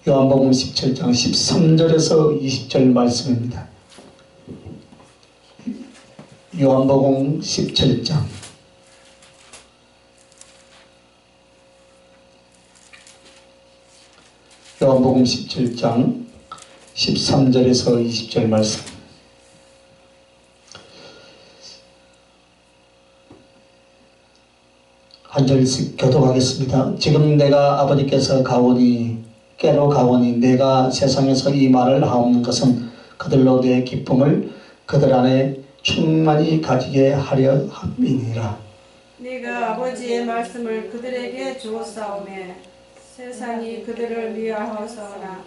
요한복음 17장 13절에서 20절 말씀입니다. 요한복음 17장 요한복음 17장 13절에서 20절 말씀. 한 절씩 교독하겠습니다. 지금 내가 아버지께서 깨러 가오니 내가 세상에서 이 말을 하옵는 것은 그들로 내 기쁨을 그들 안에 충만히 가지게 하려 함이니라. 네가 아버지의 말씀을 그들에게 주었사오매 세상이 그들을 미워하사오나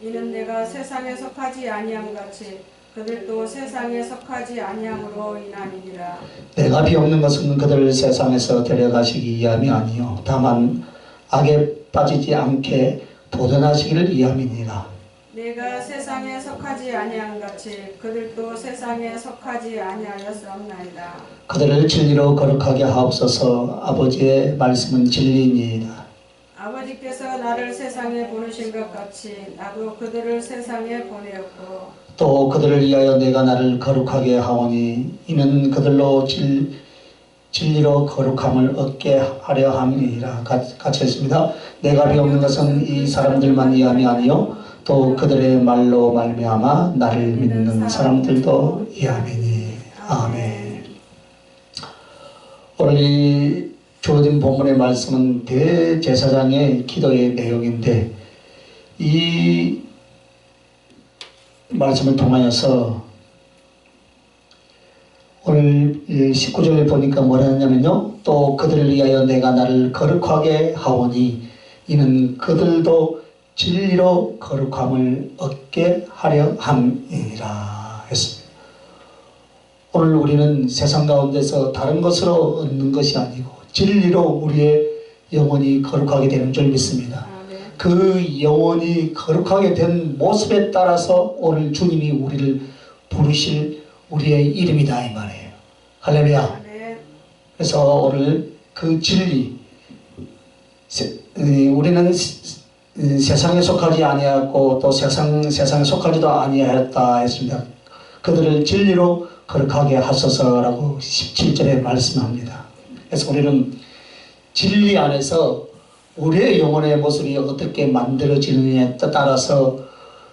이는 내가 세상에 속하지 아니함 같이 그들도 세상에 속하지 아니함으로 인함이니라. 내가 비옵는 것은 그들을 세상에서 데려가시기 위함이 아니요 다만 악에 빠지지 않게 보존하시기를 위함이니라. 내가 세상에 속하지 아니함 같이 그들도 세상에 속하지 아니하였사옵나이다. 그들을 진리로 거룩하게 하옵소서. 아버지의 말씀은 진리니이다. 아버지께서 나를 세상에 보내신 것 같이 나도 그들을 세상에 보내었고 또 그들을 위하여 내가 나를 거룩하게 하오니 이는 그들로 진리로 거룩함을 얻게 하려 함이니라. 같이 했습니다. 내가 비옵는 것은 이 사람들만 위함이 아니요 또 그들의 말로 말미암아 나를 믿는 사람들도 위함이니. 아멘. 오늘 이 주어진 본문의 말씀은 대제사장의 기도의 내용인데 이 말씀을 통하여서 오늘 19절에 보니까 뭐라 하냐면요. 또 그들을 위하여 내가 나를 거룩하게 하오니 이는 그들도 진리로 거룩함을 얻게 하려 함이니라 했습니다. 오늘 우리는 세상 가운데서 다른 것으로 얻는 것이 아니고 진리로 우리의 영혼이 거룩하게 되는 줄 믿습니다. 그 영혼이 거룩하게 된 모습에 따라서 오늘 주님이 우리를 부르실 우리의 이름이다 이 말이에요. 할렐루야. 그래서 오늘 그 진리 우리는 세상에 속하지 아니하고 또 세상에 속하지도 아니하였다 했습니다. 그들을 진리로 거룩하게 하소서라고 17절에 말씀합니다. 그래서 우리는 진리 안에서 우리의 영혼의 모습이 어떻게 만들어지느냐에 따라서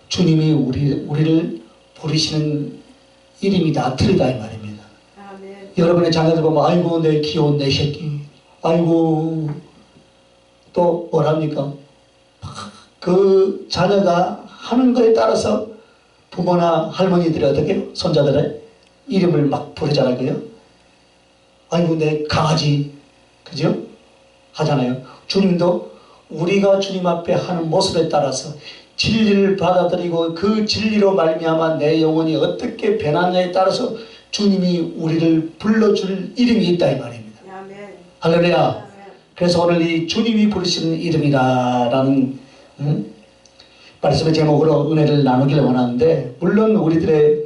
주님이 우리를 부르시는 이름이 다 틀리다 이 말입니다. 아멘. 여러분의 자녀들 보면 아이고 내 귀여운 내 새끼, 아이고 또 뭐랍니까? 그 자녀가 하는 거에 따라서 부모나 할머니들이 어떻게 손자들의 이름을 막 부르잖아요. 아이고 내 강아지, 그죠? 하잖아요. 주님도 우리가 주님 앞에 하는 모습에 따라서 진리를 받아들이고 그 진리로 말미암아 내 영혼이 어떻게 변하느냐에 따라서 주님이 우리를 불러줄 이름이 있다 이 말입니다. 아멘. 할렐루야. 아멘. 그래서 오늘 이 주님이 부르시는 이름이라는 말씀의 제목으로 은혜를 나누기를 원하는데 물론 우리들의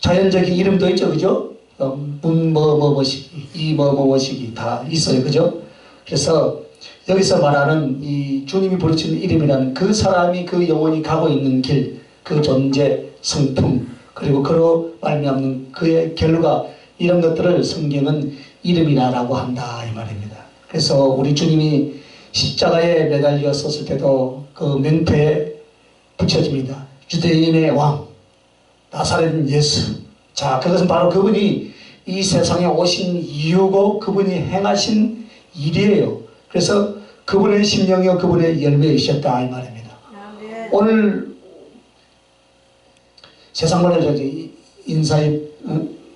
자연적인 이름도 있죠, 그죠? 문뭐뭐뭐시기, 이뭐뭐뭐시기 다 있어요, 그죠? 그래서 여기서 말하는 이 주님이 부르시는 이름이라는 그 사람이 그 영혼이 가고 있는 길, 그 존재, 성품, 그리고 그로 말미암는 그의 결과 이런 것들을 성경은 이름이라고 한다 이 말입니다. 그래서 우리 주님이 십자가에 매달려 섰을 때도 그 명패에 붙여집니다. 유대인의 왕, 나사렛 예수. 자, 그것은 바로 그분이 이 세상에 오신 이유고 그분이 행하신 일이에요. 그래서 그분의 심령이요 그분의 열매이셨다 이 말입니다. 아멘. 오늘 세상 말로 인사의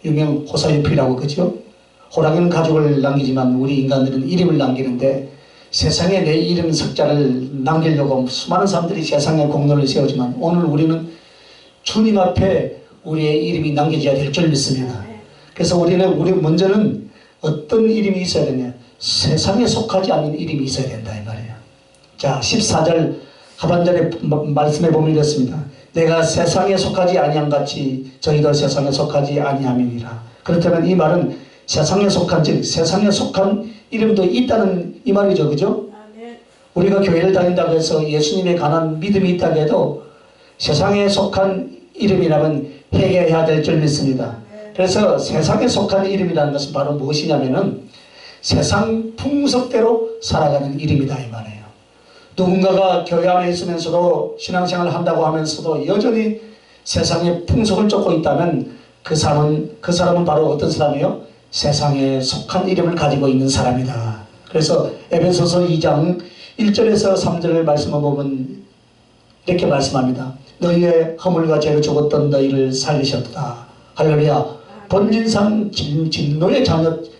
유명 호사유피라고 그죠? 호랑이는 가족을 남기지만 우리 인간들은 이름을 남기는데 세상에 내 이름 석자를 남기려고 수많은 사람들이 세상에 공로를 세우지만 오늘 우리는 주님 앞에 우리의 이름이 남겨져야 될 줄 믿습니다. 그래서 우리 먼저는 어떤 이름이 있어야 되냐? 세상에 속하지 않는 이름이 있어야 된다 이 말이에요. 자, 14절 하반절에 말씀해 보면 이렇습니다. 내가 세상에 속하지 아니함 같이 저희도 세상에 속하지 아니함이니라. 그렇다면 이 말은 세상에 속한 즉 세상에 속한 이름도 있다는 이 말이죠, 그죠? 우리가 교회를 다닌다고 해서 예수님에 관한 믿음이 있다고 해도 세상에 속한 이름이라면 회개해야 될 줄 믿습니다. 그래서 세상에 속한 이름이라는 것은 바로 무엇이냐면은 세상 풍속대로 살아가는 이름이다 이 말이에요. 누군가가 교회 안에 있으면서도 신앙생활을 한다고 하면서도 여전히 세상의 풍속을 쫓고 있다면 그 사람은 바로 어떤 사람이에요? 세상에 속한 이름을 가지고 있는 사람이다. 그래서 에베소서 2장 1절에서 3절을 말씀을 보면 이렇게 말씀합니다. 너희의 허물과 죄로 죽었던 너희를 살리셨다. 할렐루야. 본질상 진노의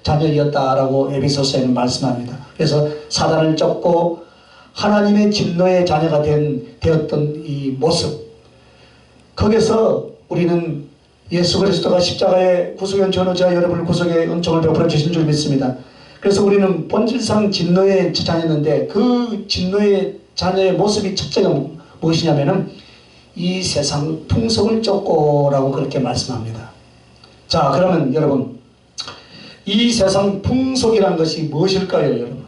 자녀였다라고 에베소서에는 말씀합니다. 그래서 사단을 쫓고 하나님의 진노의 자녀가 되었던 이 모습, 거기서 우리는 예수 그리스도가 십자가의 구속의 전후자 여러분을 구속의 은총을 베풀어 주신 줄 믿습니다. 그래서 우리는 본질상 진노의 자녀였는데 그 진노의 자녀의 모습이 첫째가 무엇이냐면은 이 세상 풍속을 쫓고라고 그렇게 말씀합니다. 자, 그러면 여러분, 이 세상 풍속이란 것이 무엇일까요, 여러분?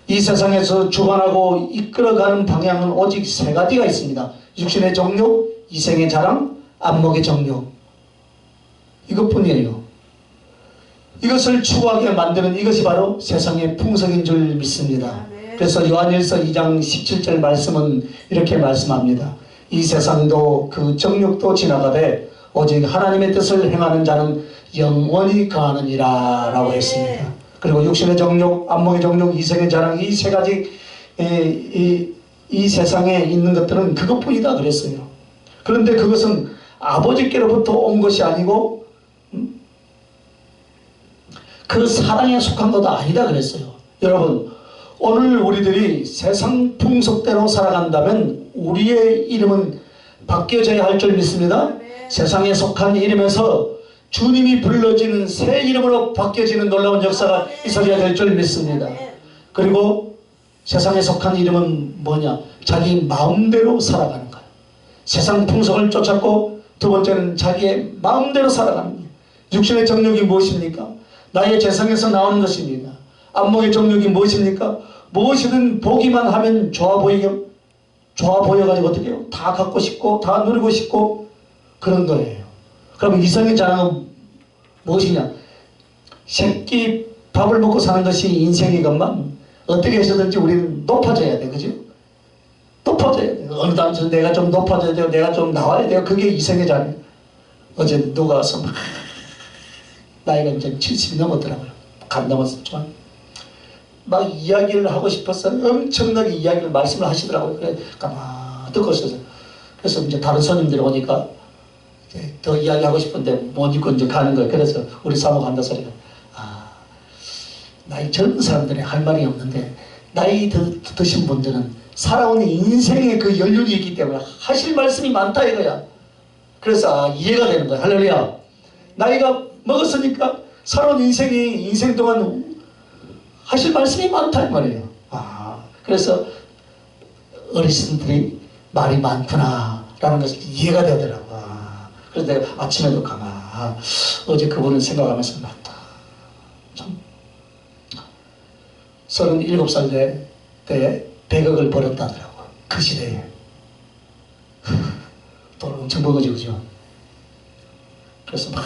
이 세상에서 주관하고 이끌어가는 방향은 오직 세 가지가 있습니다. 육신의 정욕, 이생의 자랑, 안목의 정욕. 이것뿐이에요. 이것을 추구하게 만드는 이것이 바로 세상의 풍속인 줄 믿습니다. 그래서 요한일서 2장 17절 말씀은 이렇게 말씀합니다. 이 세상도 그 정욕도 지나가되 오직 하나님의 뜻을 행하는 자는 영원히 거하느니라 라고 했습니다. 그리고 육신의 정욕, 안목의 정욕, 이생의 자랑, 이 세 가지 이 세상에 있는 것들은 그것뿐이다 그랬어요. 그런데 그것은 아버지께로부터 온 것이 아니고 그 사랑에 속한 것도 아니다 그랬어요. 여러분, 오늘 우리들이 세상 풍속대로 살아간다면 우리의 이름은 바뀌어져야 할 줄 믿습니다. 세상에 속한 이름에서 주님이 불러지는 새 이름으로 바뀌어지는 놀라운 역사가 있어야 될 줄 믿습니다. 그리고 세상에 속한 이름은 뭐냐? 자기 마음대로 살아가는 거예요. 세상 풍속을 쫓았고, 두 번째는 자기의 마음대로 살아가는 거예요. 육신의 정욕이 무엇입니까? 나의 재성에서 나오는 것입니다. 안목의 정욕이 무엇입니까? 무엇이든 보기만 하면 좋아 보여가지고 어떻게 해요? 다 갖고 싶고 다 누리고 싶고 그런 거예요. 그럼 이성의 자랑은 무엇이냐? 새끼 밥을 먹고 사는 것이 인생이건만 어떻게 해서든지 우리는 높아져야 돼. 그죠? 높아져야 돼. 어느 단에서 내가 좀 높아져야 돼요. 내가 좀 나와야 돼요. 그게 이성의 자랑. 어제 누가 와서 막 나이가 이제 70이 넘었더라고요. 간 넘었지만 막 이야기를 하고 싶어서 엄청나게 이야기를 말씀을 하시더라고요. 그래 가만 듣고 있어서 그래서 이제 다른 손님들이 오니까 이제 더 이야기하고 싶은데 못 잊고 이제 가는 거예요. 그래서 우리 사모가 한다 소리가 나이 젊은 사람들이 할 말이 없는데 나이 드신 분들은 살아온 인생의 그 연륜이 있기 때문에 하실 말씀이 많다 이거야. 그래서 이해가 되는 거야. 할렐루야. 나이가 먹었으니까 살아온 인생 동안 하실 말씀이 많다 이 말이에요. 그래서 어르신들이 말이 많구나 라는 것이 이해가 되더라고. 그래서 내가 아침에도 어제 그분을 생각하면서 맞다. 참 37살 때 100억을 벌었다더라고. 그 시대에 돈 엄청 버거지 그죠? 그래서 막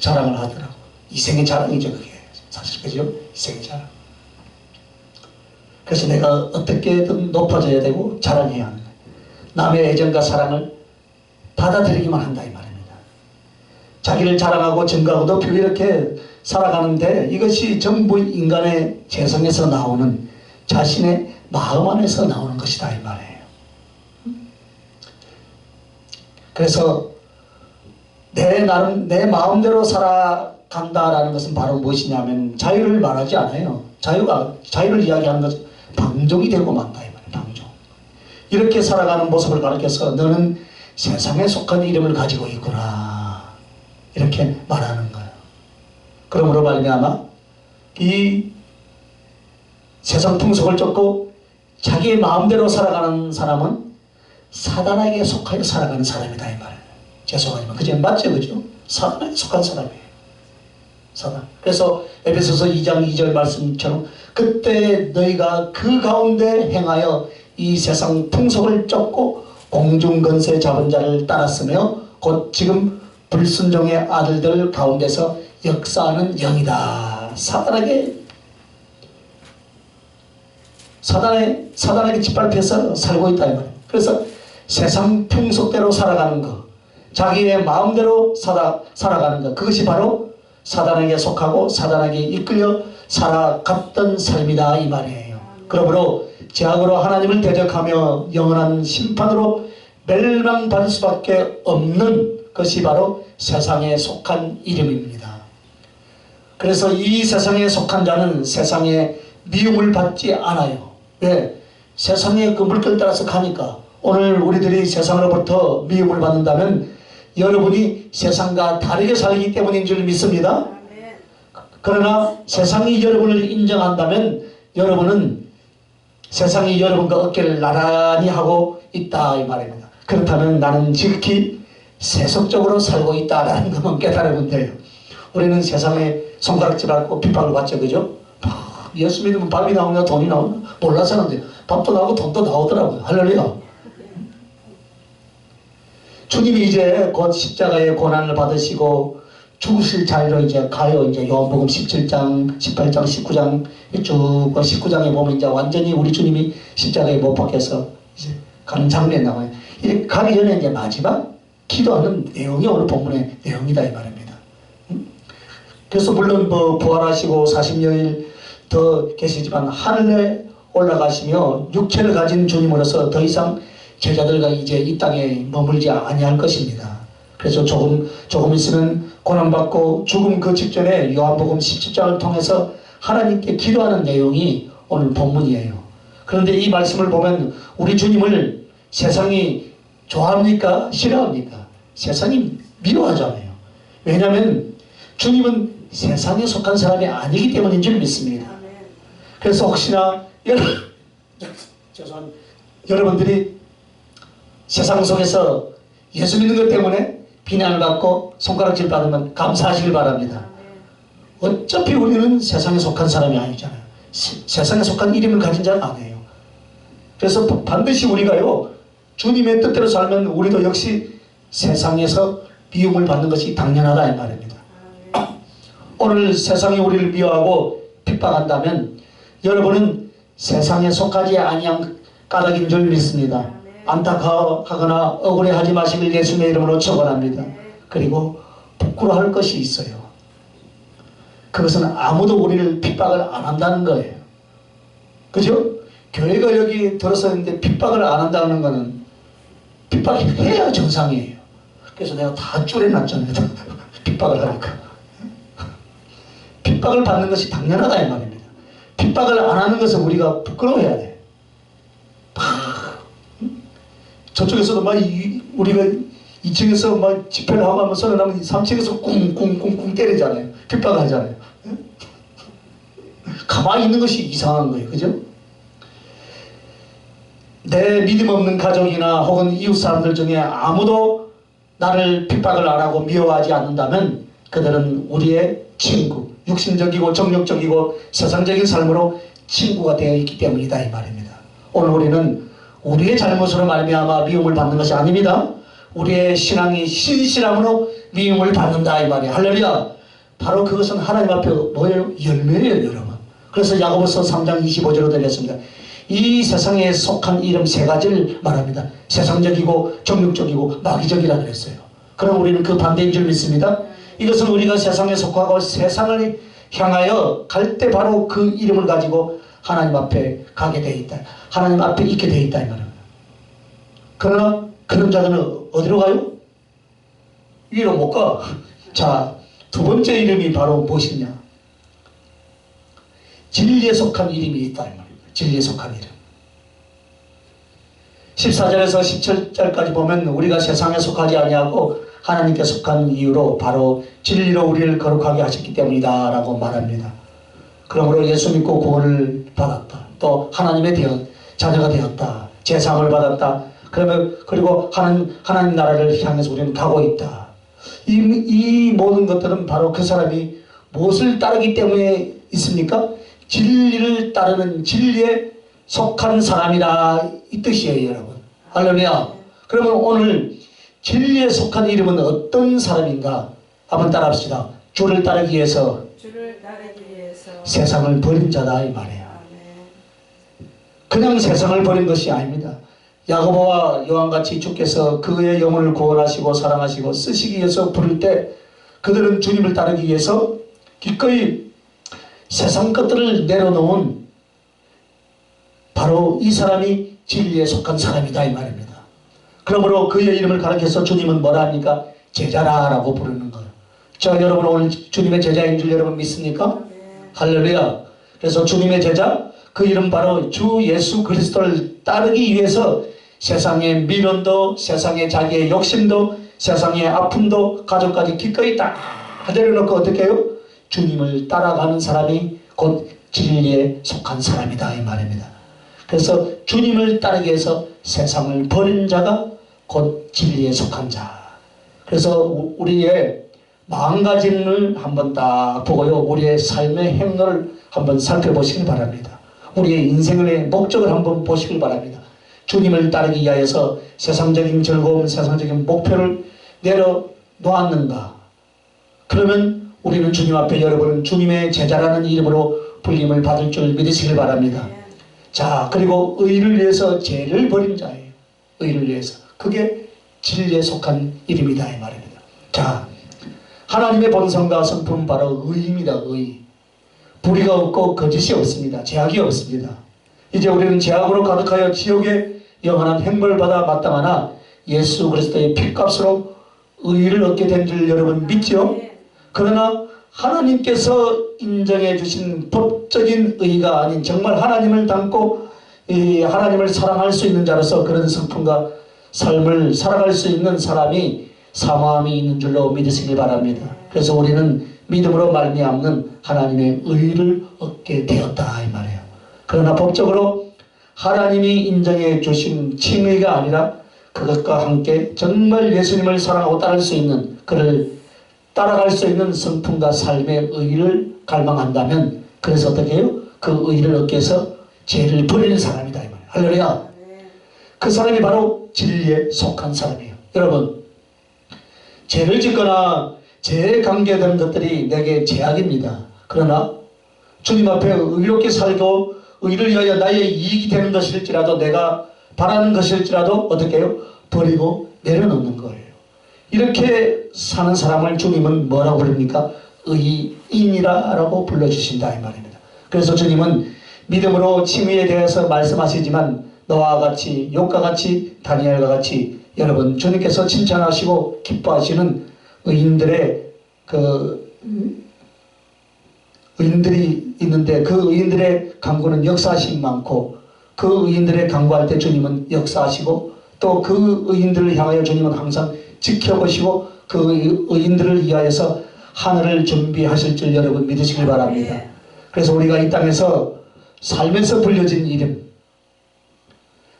자랑을 하더라고. 이생의 자랑이죠 그게. 사실 그죠? 이생의 자랑. 그래서 내가 어떻게든 높아져야 되고 자랑해야 하는 거예요. 남의 애정과 사랑을 받아들이기만 한다 이 말입니다. 자기를 자랑하고 증가하고 높이고 이렇게 살아가는데 이것이 전부 인간의 재성에서 나오는 자신의 마음 안에서 나오는 것이다 이 말이에요. 그래서 내 마음대로 살아간다라는 것은 바로 무엇이냐면 자유를 말하지 않아요. 자유를 이야기하는 것은 방종이 되고 만다 이 말이에요. 방종. 이렇게 살아가는 모습을 가르쳐서 너는 세상에 속한 이름을 가지고 있구나 이렇게 말하는 거예요. 그러므로 말미암아 이 세상 풍속을 쫓고 자기의 마음대로 살아가는 사람은 사단에게 속하여 살아가는 사람이다 이 말이에요. 죄송하지만 그게 맞죠 그죠? 사단에 속한 사람이에요. 사단. 그래서 에베소서 2장 2절 말씀처럼 그때 너희가 그 가운데 행하여 이 세상 풍속을 쫓고 공중건세 잡은 자를 따랐으며 곧 지금 불순종의 아들들 가운데서 역사하는 영이다. 사단에게 짓밟혀서 살고 있다 이 말이에요. 그래서 세상 풍속대로 살아가는 것, 자기의 마음대로 살아가는 것, 그것이 바로 사단에게 속하고 사단에게 이끌려 살아갔던 삶이다 이 말이에요. 그러므로 죄악으로 하나님을 대적하며 영원한 심판으로 멸망받을 수밖에 없는 것이 바로 세상에 속한 이름입니다. 그래서 이 세상에 속한 자는 세상에 미움을 받지 않아요. 왜? 세상의 그 물결 따라서 가니까. 오늘 우리들이 세상으로부터 미움을 받는다면 여러분이 세상과 다르게 살기 때문인 줄 믿습니다. 그러나 세상이 여러분을 인정한다면 여러분은 세상이 여러분과 어깨를 나란히 하고 있다 이 말입니다. 그렇다면 나는 지극히 세속적으로 살고 있다라는 것만 깨달으면 돼요. 우리는 세상에 손가락질 받고 핍박을 받죠. 그죠? 예수 믿으면 밥이 나오냐 돈이 나오냐 몰라서 하는데 밥도 나오고 돈도 나오더라고요. 할렐루야. 주님이 이제 곧 십자가의 고난을 받으시고 죽으실 자리로 이제 가요. 이제 요한복음 17장, 18장, 19장 쭉 19장에 보면 이제 완전히 우리 주님이 십자가에 못 박혀서 이제 가는 장면이 나와요. 이제 가기 전에 이제 마지막 기도하는 내용이 오늘 본문의 내용이다 이 말입니다. 그래서 물론 뭐 부활하시고 40여일 더 계시지만 하늘에 올라가시며 육체를 가진 주님으로서 더 이상 제자들과 이제 이 땅에 머물지 아니할 것입니다. 그래서 조금 있으면 고난받고 죽음 그 직전에 요한복음 17장을 통해서 하나님께 기도하는 내용이 오늘 본문이에요. 그런데 이 말씀을 보면 우리 주님을 세상이 좋아합니까? 싫어합니까? 세상이 미워하잖아요. 왜냐하면 주님은 세상에 속한 사람이 아니기 때문인 줄 믿습니다. 그래서 혹시나 여러분들이 세상 속에서 예수 믿는 것 때문에 비난을 받고 손가락질 받으면 감사하시길 바랍니다. 어차피 우리는 세상에 속한 사람이 아니잖아요. 세상에 속한 이름을 가진 자는 아니에요. 그래서 반드시 우리가요 주님의 뜻대로 살면 우리도 역시 세상에서 미움을 받는 것이 당연하다 이 말입니다. 오늘 세상이 우리를 미워하고 핍박한다면 여러분은 세상에 속하지 아니한 까닭인 줄 믿습니다. 안타까워하거나 억울해하지 마시길 예수님의 이름으로 축원합니다. 그리고 부끄러워할 것이 있어요. 그것은 아무도 우리를 핍박을 안 한다는 거예요. 그죠? 교회가 여기 들어섰는데 핍박을 안 한다는 거는 핍박해야 정상이에요. 그래서 내가 다 줄여놨잖아요. 핍박을 하니까. 핍박을 받는 것이 당연하다 이 말입니다. 핍박을 안 하는 것은 우리가 부끄러워해야 돼. 저쪽에서도 막 우리가 2층에서 막 집회를 하고 하면 서른하면 3층에서 꿍꿍꿍꿍 때리잖아요. 핍박을 하잖아요. 가만히 있는 것이 이상한 거예요. 그죠? 내 믿음 없는 가족이나 혹은 이웃 사람들 중에 아무도 나를 핍박을 안 하고 미워하지 않는다면 그들은 우리의 친구, 육신적이고 정욕적이고 세상적인 삶으로 친구가 되어 있기 때문이다 이 말입니다. 오늘 우리는 우리의 잘못으로 말미암아 미움을 받는 것이 아닙니다. 우리의 신앙이 신실함으로 미움을 받는다 이 말이에요. 할렐루야. 바로 그것은 하나님 앞에 뭐예요? 열매예요 여러분. 그래서 야고보서 3장 25절로 드렸습니다. 이 세상에 속한 이름 세 가지를 말합니다. 세상적이고 정욕적이고 마귀적이라 그랬어요. 그럼 우리는 그 반대인 줄 믿습니다. 이것은 우리가 세상에 속하고 세상을 향하여 갈 때 바로 그 이름을 가지고 하나님 앞에 가게 돼 있다. 하나님 앞에 있게 돼 있다 이 말입니다. 그러나 그런 자들은 어디로 가요? 위로 못 가. 자, 두 번째 이름이 바로 무엇이냐? 진리에 속한 이름이 있다 이 말입니다. 진리에 속한 이름. 14절에서 17절까지 보면 우리가 세상에 속하지 아니하고 하나님께 속한 이유로 바로 진리로 우리를 거룩하게 하셨기 때문이다 라고 말합니다. 그러므로 예수 믿고 구원을 받았다. 또 하나님의 자녀가 되었다. 제사함을 받았다. 그리고 하나님 나라를 향해서 우리는 가고 있다. 이 모든 것들은 바로 그 사람이 무엇을 따르기 때문에 있습니까? 진리를 따르는 진리에 속한 사람이라 이 뜻이에요, 여러분. 할렐루야. 그러면 오늘 진리에 속한 이름은 어떤 사람인가? 한번 따라합시다. 주를 따르기 위해서 세상을 버린 자다 이 말이에요. 그냥 세상을 버린 것이 아닙니다. 야고보와 요한같이 주께서 그의 영혼을 구원하시고 사랑하시고 쓰시기 위해서 부를 때 그들은 주님을 따르기 위해서 기꺼이 세상 것들을 내려놓은 바로 이 사람이 진리에 속한 사람이다 이 말입니다. 그러므로 그의 이름을 가리켜서 주님은 뭐라 합니까? 제자라라고 부르는 거예요. 자, 여러분 오늘 주님의 제자인 줄 여러분 믿습니까? 할렐루야. 그래서 주님의 제자, 그 이름 바로 주 예수 그리스도를 따르기 위해서 세상의 미련도, 세상의 자기의 욕심도, 세상의 아픔도, 가족까지 기꺼이 다 내려놓고 어떻게 해요? 주님을 따라가는 사람이 곧 진리에 속한 사람이다 이 말입니다. 그래서 주님을 따르기 위해서 세상을 버린 자가 곧 진리에 속한 자. 그래서 우리의 마음가짐을 한번 딱 보고요, 우리의 삶의 행로를 한번 살펴보시기 바랍니다. 우리의 인생의 목적을 한번 보시길 바랍니다. 주님을 따르기 위하여서 세상적인 즐거움, 세상적인 목표를 내려놓았는가? 그러면 우리는 주님 앞에 여러분은 주님의 제자라는 이름으로 불림을 받을 줄 믿으시길 바랍니다. 자, 그리고 의를 위해서 죄를 버린 자예요. 의를 위해서. 그게 진리에 속한 이름이다 이 말입니다. 자, 하나님의 본성과 성품은 바로 의입니다. 의. 불의가 없고 거짓이 없습니다. 죄악이 없습니다. 이제 우리는 죄악으로 가득하여 지옥의 영원한 행벌을 받아 마땅하나 예수 그리스도의 피값으로 의를 얻게 된 줄 여러분 믿죠? 그러나 하나님께서 인정해 주신 법적인 의가 아닌 정말 하나님을 닮고 하나님을 사랑할 수 있는 자로서 그런 성품과 삶을 살아갈 수 있는 사람이 사모함이 있는 줄로 믿으시길 바랍니다. 그래서 우리는 믿음으로 말미암는 하나님의 의를 얻게 되었다 이 말이에요. 그러나 법적으로 하나님이 인정해 주신 칭의가 아니라 그것과 함께 정말 예수님을 사랑하고 따를 수 있는, 그를 따라갈 수 있는 성품과 삶의 의를 갈망한다면, 그래서 어떻게 해요? 그 의를 얻기 위해서 죄를 버리는 사람이다 이 말이에요. 할렐루야. 그 사람이 바로 진리에 속한 사람이에요. 여러분, 죄를 짓거나 죄에 관계되는 것들이 내게 죄악입니다. 그러나 주님 앞에 의롭게 살고 의를 위하여 나의 이익이 되는 것일지라도, 내가 바라는 것일지라도 어떻게 해요? 버리고 내려놓는 거예요. 이렇게 사는 사람을 주님은 뭐라고 부릅니까? 의인이라고 불러주신다 이 말입니다. 그래서 주님은 믿음으로 칭의에 대해서 말씀하시지만 너와 같이, 욥과 같이, 다니엘과 같이 여러분 주님께서 칭찬하시고 기뻐하시는 의인들의 의인들이 있는데, 그 의인들의 강구는 역사하심이 많고, 그 의인들의 강구할 때 주님은 역사하시고, 또 그 의인들을 향하여 주님은 항상 지켜보시고 그 의인들을 위하여서 하늘을 준비하실 줄 여러분 믿으시길 바랍니다. 그래서 우리가 이 땅에서 살면서 불려진 이름,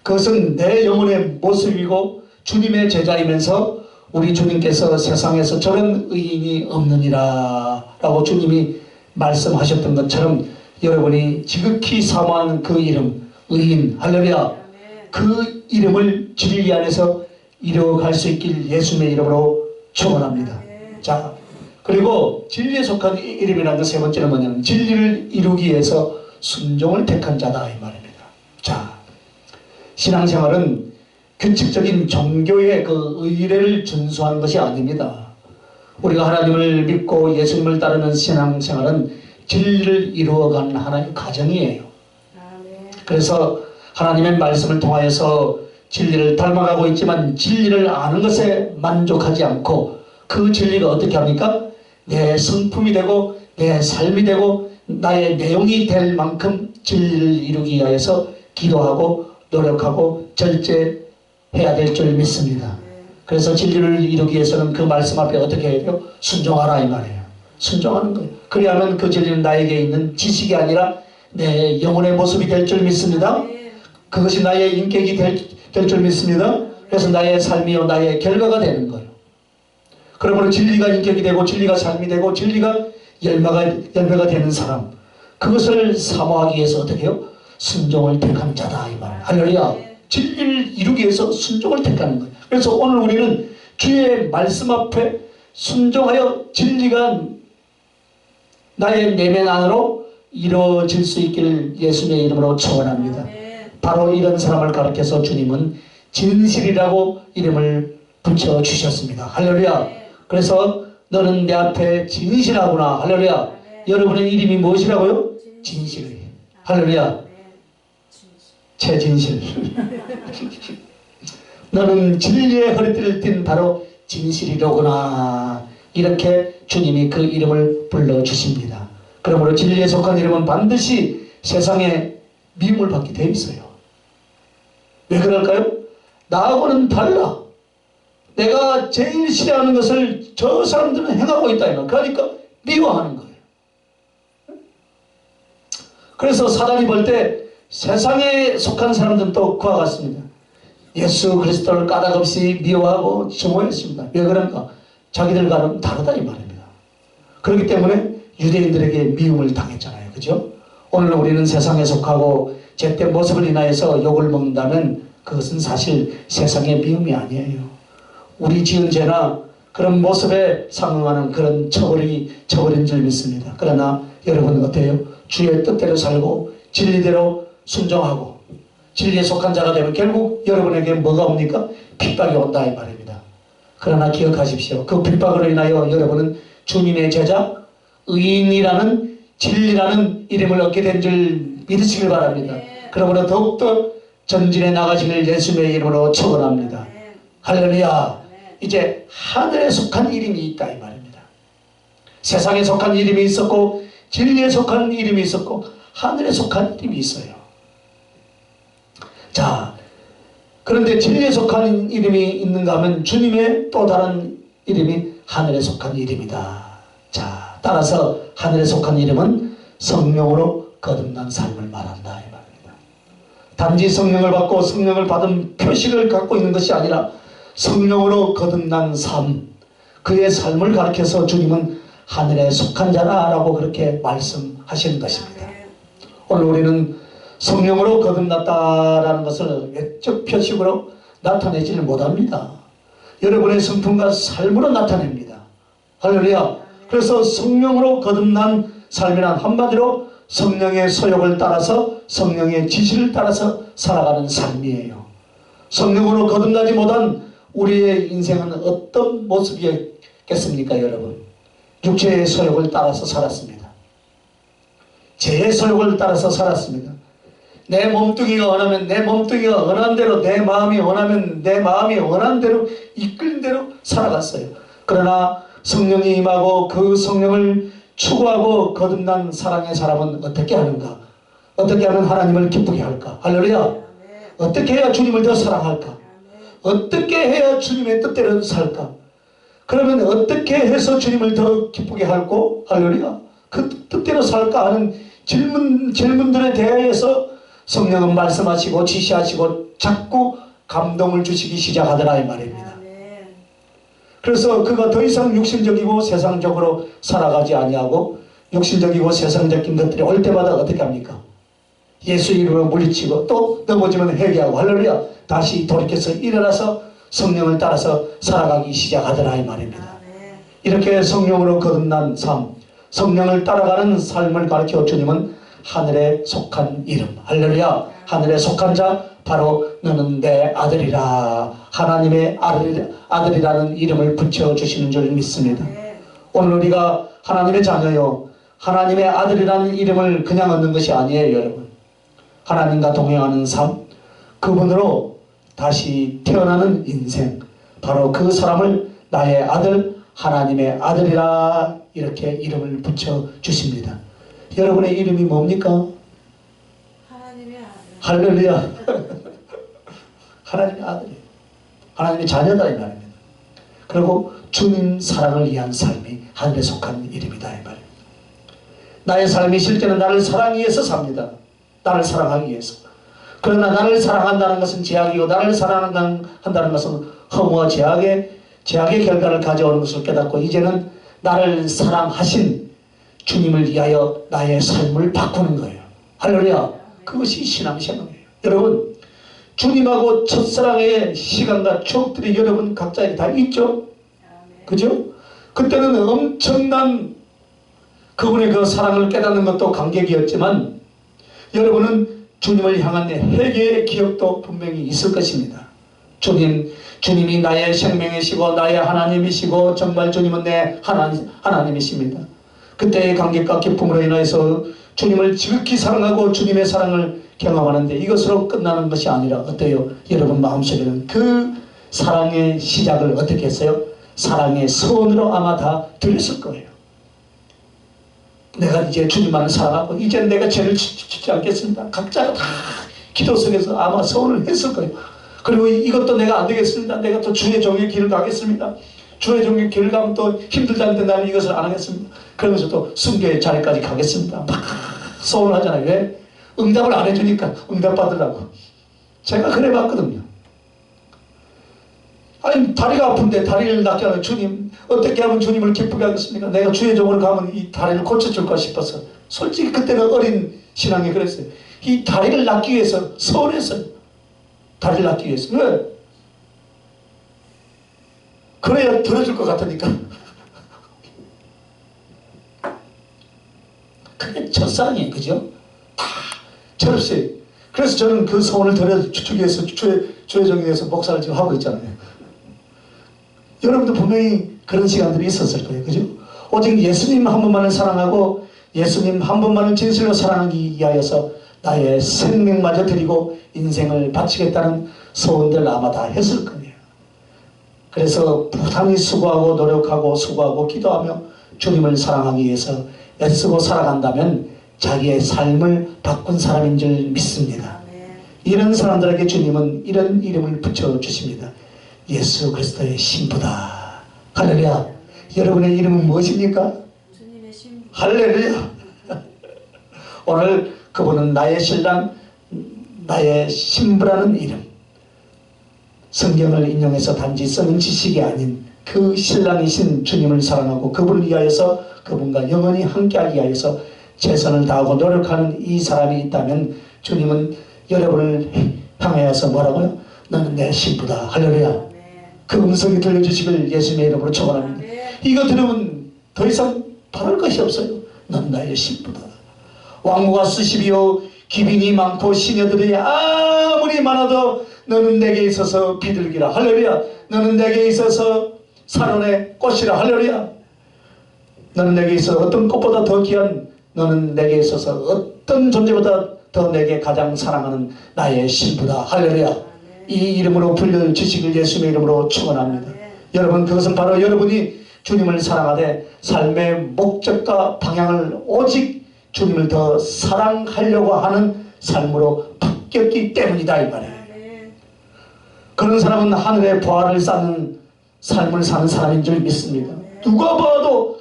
그것은 내 영혼의 모습이고 주님의 제자이면서 우리 주님께서 세상에서 저런 의인이 없느니라 라고 주님이 말씀하셨던 것처럼 여러분이 지극히 사모하는 그 이름, 의인, 할렐루야, 그 이름을 진리 안에서 이루어갈 수 있길 예수님의 이름으로 축원합니다. 자, 그리고 진리에 속한 이름이라는 것 세 번째는 뭐냐면 진리를 이루기 위해서 순종을 택한 자다 이 말입니다. 자, 신앙생활은 규칙적인 종교의 그 의례를 준수하는 것이 아닙니다. 우리가 하나님을 믿고 예수님을 따르는 신앙생활은 진리를 이루어가는 하나의 과정이에요. 그래서 하나님의 말씀을 통하여서 진리를 닮아가고 있지만 진리를 아는 것에 만족하지 않고 그 진리가 어떻게 합니까? 내 성품이 되고 내 삶이 되고 나의 내용이 될 만큼 진리를 이루기 위하여서 기도하고 노력하고 절제해야 될 줄 믿습니다. 그래서 진리를 이루기 위해서는 그 말씀 앞에 어떻게 해야 돼요? 순종하라 이 말이에요. 순종하는 거예요. 그래야만 그 진리는 나에게 있는 지식이 아니라 내 영혼의 모습이 될 줄 믿습니다. 그것이 나의 인격이 될 줄 믿습니다. 그래서 나의 삶이요 나의 결과가 되는 거예요. 그러므로 진리가 인격이 되고 진리가 삶이 되고 진리가 열매가 되는 사람, 그것을 사모하기 위해서 어떻게 해요? 순종을 택한 자다 이 말. 할렐루야. 진리를 이루기 위해서 순종을 택하는 거예요. 그래서 오늘 우리는 주의 말씀 앞에 순종하여 진리가 나의 내면 안으로 이루어질 수 있기를 예수님의 이름으로 축원합니다. 바로 이런 사람을 가르쳐서 주님은 진실이라고 이름을 붙여주셨습니다. 할렐루야. 그래서 너는 내 앞에 진실하구나. 할렐루야. 여러분의 이름이 무엇이라고요? 진실. 할렐루야. 최진실. 너는 진리의 허리띠를 띤 바로 진실이로구나. 이렇게 주님이 그 이름을 불러주십니다. 그러므로 진리에 속한 이름은 반드시 세상에 미움을 받게 되어 있어요. 왜 그럴까요? 나하고는 달라. 내가 제일 싫어하는 것을 저 사람들은 행하고 있다. 그러니까 미워하는 거예요. 그래서 사단이 볼 때 세상에 속한 사람들은 또 그와 같습니다. 예수 그리스도를 까닭없이 미워하고 증오했습니다. 왜 그런가? 자기들과는 다르다 이 말입니다. 그렇기 때문에 유대인들에게 미움을 당했잖아요. 그죠? 오늘 우리는 세상에 속하고 제때 모습을 인하여서 욕을 먹는다면 그것은 사실 세상의 미움이 아니에요. 우리 지은 죄나 그런 모습에 상응하는 그런 처벌인 줄 믿습니다. 그러나 여러분은 어때요? 주의 뜻대로 살고 진리대로 순종하고 진리에 속한 자가 되면 결국 여러분에게 뭐가 옵니까? 핍박이 온다 이 말입니다. 그러나 기억하십시오. 그 핍박으로 인하여 여러분은 주님의 제자, 의인이라는 진리라는 이름을 얻게 된 줄 믿으시길 바랍니다. 그러므로 더욱더 전진해 나가시길 예수님의 이름으로 축원합니다. 할렐루야. 이제 하늘에 속한 이름이 있다 이 말입니다. 세상에 속한 이름이 있었고 진리에 속한 이름이 있었고 하늘에 속한 이름이 있어요. 자, 그런데 진리에 속한 이름이 있는가 하면 주님의 또 다른 이름이 하늘에 속한 이름이다. 자, 따라서 하늘에 속한 이름은 성령으로 거듭난 삶을 말한다 이 말입니다. 단지 성령을 받고 성령을 받은 표식을 갖고 있는 것이 아니라 성령으로 거듭난 삶, 그의 삶을 가르쳐서 주님은 하늘에 속한 자라라고 그렇게 말씀하시는 것입니다. 오늘 우리는 성령으로 거듭났다라는 것을 외적 표식으로 나타내지를 못합니다. 여러분의 성품과 삶으로 나타냅니다. 할렐루야. 그래서 성령으로 거듭난 삶이란 한마디로 성령의 소욕을 따라서 성령의 지시를 따라서 살아가는 삶이에요. 성령으로 거듭나지 못한 우리의 인생은 어떤 모습이겠습니까 여러분? 육체의 소욕을 따라서 살았습니다. 죄의 소욕을 따라서 살았습니다. 내 몸뚱이가 원하면 내 몸뚱이가 원한 대로, 내 마음이 원하면 내 마음이 원한 대로 이끌린 대로 살아갔어요. 그러나 성령이 임하고 그 성령을 추구하고 거듭난 사랑의 사람은 어떻게 하는가? 어떻게 하면 하나님을 기쁘게 할까? 할렐루야. 어떻게 해야 주님을 더 사랑할까? 어떻게 해야 주님의 뜻대로 살까? 그러면 어떻게 해서 주님을 더 기쁘게 할고? 할렐루야. 그 뜻대로 살까 하는 질문들에 대해서 성령은 말씀하시고 지시하시고 자꾸 감동을 주시기 시작하더라 이 말입니다. 그래서 그가 더 이상 육신적이고 세상적으로 살아가지 아니하고 육신적이고 세상적인 것들이 올 때마다 어떻게 합니까? 예수 이름으로 물리치고 또 넘어지면 회개하고 할렐루야. 다시 돌이켜서 일어나서 성령을 따라서 살아가기 시작하더라 이 말입니다. 이렇게 성령으로 거듭난 삶, 성령을 따라가는 삶을 가르쳐 주님은 하늘에 속한 이름, 할렐루야. 하늘에 속한 자 바로 너는 내 아들이라, 하나님의 아들이라는 이름을 붙여주시는 줄 믿습니다. 오늘 우리가 하나님의 자녀요, 하나님의 아들이라는 이름을 그냥 얻는 것이 아니에요 여러분. 하나님과 동행하는 삶, 그분으로 다시 태어나는 인생, 바로 그 사람을 나의 아들, 하나님의 아들이라 이렇게 이름을 붙여주십니다. 여러분의 이름이 뭡니까? 하나님의 아들. 할렐루야. 하나님의 아들이에요. 하나님의 자녀다 이 말입니다. 그리고 주님 사랑을 위한 삶이 하늘에 속한 이름이다 이 말입니다. 나의 삶이 실제는 나를 사랑하기 위해서 삽니다. 나를 사랑하기 위해서. 그러나 나를 사랑한다는 것은 제약이고 나를 사랑한다는 것은 허무와 제약의 결과를 가져오는 것을 깨닫고 이제는 나를 사랑하신 주님을 위하여 나의 삶을 바꾸는 거예요. 할렐루야. 그것이 신앙생활이에요. 여러분, 주님하고 첫사랑의 시간과 추억들이 여러분 각자에 다 있죠? 그죠? 그때는 엄청난 그분의 그 사랑을 깨닫는 것도 감격이었지만 여러분은 주님을 향한 회개의 기억도 분명히 있을 것입니다. 주님이 나의 생명이시고 나의 하나님이시고 정말 주님은 내 하나님이십니다. 그때의 감격과 기쁨으로 인해서 주님을 지극히 사랑하고 주님의 사랑을 경험하는데 이것으로 끝나는 것이 아니라 어때요? 여러분 마음속에는 그 사랑의 시작을 어떻게 했어요? 사랑의 선으로 아마 다 들렸을 거예요. 내가 이제 주님만을 사랑하고 이제 내가 죄를 짓지 않겠습니다. 각자가 다 기도 속에서 아마 서원을 했을 거예요. 그리고 이것도 내가 안 되겠습니다. 내가 또 주의 종의 길을 가겠습니다. 주의 종의 길을 가면 또 힘들지 않는데 나는 이것을 안 하겠습니다. 그러면서 또 순교의 자리까지 가겠습니다. 막 서원을 하잖아요. 왜? 응답을 안 해주니까 응답 받으려고. 제가 그래 봤거든요. 아니 다리가 아픈데 다리를 낫게 하는 주님 어떻게 하면 주님을 기쁘게 하겠습니까? 내가 주의 종으로 가면 이 다리를 고쳐줄까 싶어서 솔직히 그때는 어린 신앙이 그랬어요. 이 다리를 낫기 위해서 서운했어요. 다리를 낫기 위해서. 왜? 그래야 들어줄 것 같으니까. 그게 첫사랑이에요. 그죠? 다 철없어요. 그래서 저는 그 소원을 들어주기 위해서 주의 종에 대해서 목사를 지금 하고 있잖아요. 여러분도 분명히 그런 시간들이 있었을 거예요. 그죠? 오직 예수님 한 분만을 사랑하고 예수님 한 분만을 진실로 사랑하기 위하여서 나의 생명마저 드리고 인생을 바치겠다는 소원들 아마 다 했을 거예요. 그래서 부단히 수고하고 노력하고 수고하고 기도하며 주님을 사랑하기 위해서 애쓰고 살아간다면 자기의 삶을 바꾼 사람인 줄 믿습니다. 이런 사람들에게 주님은 이런 이름을 붙여주십니다. 예수 그리스도의 신부다. 할렐루야. 여러분의 이름은 무엇입니까? 주님의 신부. 할렐루야. 오늘 그분은 나의 신랑, 나의 신부라는 이름. 성경을 인용해서 단지 쓰는 지식이 아닌 그 신랑이신 주님을 사랑하고 그분을 위하여서 그분과 영원히 함께하기 위하여서 최선을 다하고 노력하는 이 사람이 있다면 주님은 여러분을 향하여서 뭐라고요? 너는 내 신부다. 할렐루야. 그 음성이 들려주시길 예수님의 이름으로 축원합니다. 이거 들으면 더 이상 바랄 것이 없어요. 넌 나의 신부다. 왕후가 수십이요 기빈이 많고 시녀들이 아무리 많아도 너는 내게 있어서 비둘기라. 할렐루야. 너는 내게 있어서 사론의 꽃이라. 할렐루야. 너는 내게 있어서 어떤 꽃보다 더 귀한, 너는 내게 있어서 어떤 존재보다 더 내게 가장 사랑하는 나의 신부다. 할렐루야. 이 이름으로 불려주시길 예수님의 이름으로 축원합니다. 여러분, 그것은 바로 여러분이 주님을 사랑하되 삶의 목적과 방향을 오직 주님을 더 사랑하려고 하는 삶으로 바뀌었기 때문이다 이 말이에요. 그런 사람은 하늘의 보화를 쌓는 삶을 사는 사람인 줄 믿습니다. 누가 봐도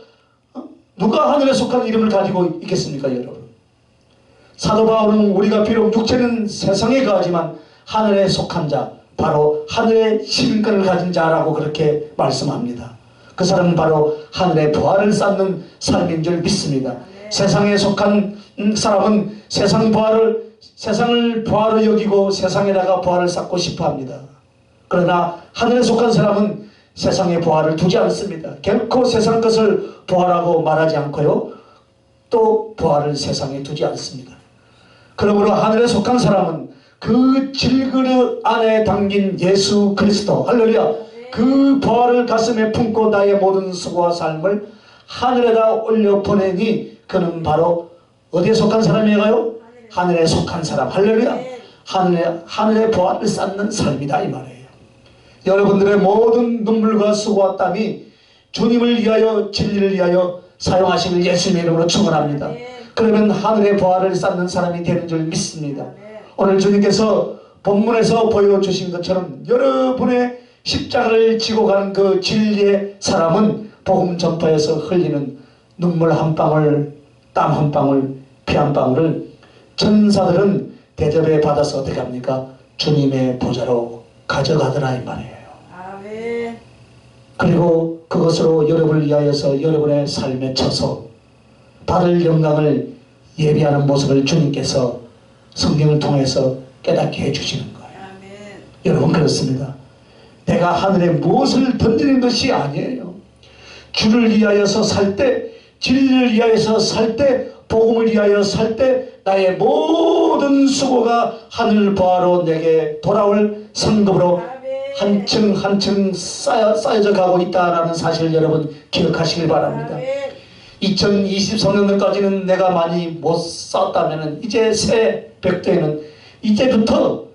누가 하늘에 속한 이름을 가지고 있겠습니까 여러분? 사도 바울은 우리가 비록 육체는 세상에 거하지만 하늘에 속한 자, 바로 하늘의 시민권을 가진 자라고 그렇게 말씀합니다. 그 사람은 바로 하늘의 부활을 쌓는 삶인 줄 믿습니다. 세상에 속한 사람은 세상을 부활로 여기고 세상에다가 부활을 쌓고 싶어 합니다. 그러나 하늘에 속한 사람은 세상의 부활을 두지 않습니다. 결코 세상 것을 부활하고 말하지 않고요. 또 부활을 세상에 두지 않습니다. 그러므로 하늘에 속한 사람은 그 질그릇 안에 담긴 예수 그리스도, 할렐루야, 그 부활을 가슴에 품고 나의 모든 수고와 삶을 하늘에다 올려 보내니 그는 바로 어디에 속한 사람이에요? 하늘에 속한 사람. 할렐루야. 하늘의 부활을 쌓는 삶이다 이 말이에요. 여러분들의 모든 눈물과 수고와 땀이 주님을 위하여, 진리를 위하여 사용하시길 예수님의 이름으로 축원합니다. 그러면 하늘의 부활을 쌓는 사람이 되는 줄 믿습니다. 오늘 주님께서 본문에서 보여주신 것처럼 여러분의 십자가를 지고 가는 그 진리의 사람은 복음 전파에서 흘리는 눈물 한 방울, 땀 한 방울, 피 한 방울을 천사들은 대접에 받아서 어떻게 합니까? 주님의 보좌로 가져가더라 이 말이에요. 그리고 그것으로 여러분을 위하여서 여러분의 삶의 처소, 받을 영광을 예비하는 모습을 주님께서 성경을 통해서 깨닫게 해주시는 거예요. 아멘. 여러분 그렇습니다. 내가 하늘에 무엇을 던지는 것이 아니에요. 주를 위하여서 살 때, 진리를 위하여서 살 때, 복음을 위하여 살 때 나의 모든 수고가 하늘 보아로 내게 돌아올 상급으로 아멘. 한층 한층 쌓여져 가고 있다라는 사실을 여러분 기억하시길 바랍니다. 아멘. 2023년도까지는 내가 많이 못 쌓았다면 이제 새 백도에는 이제부터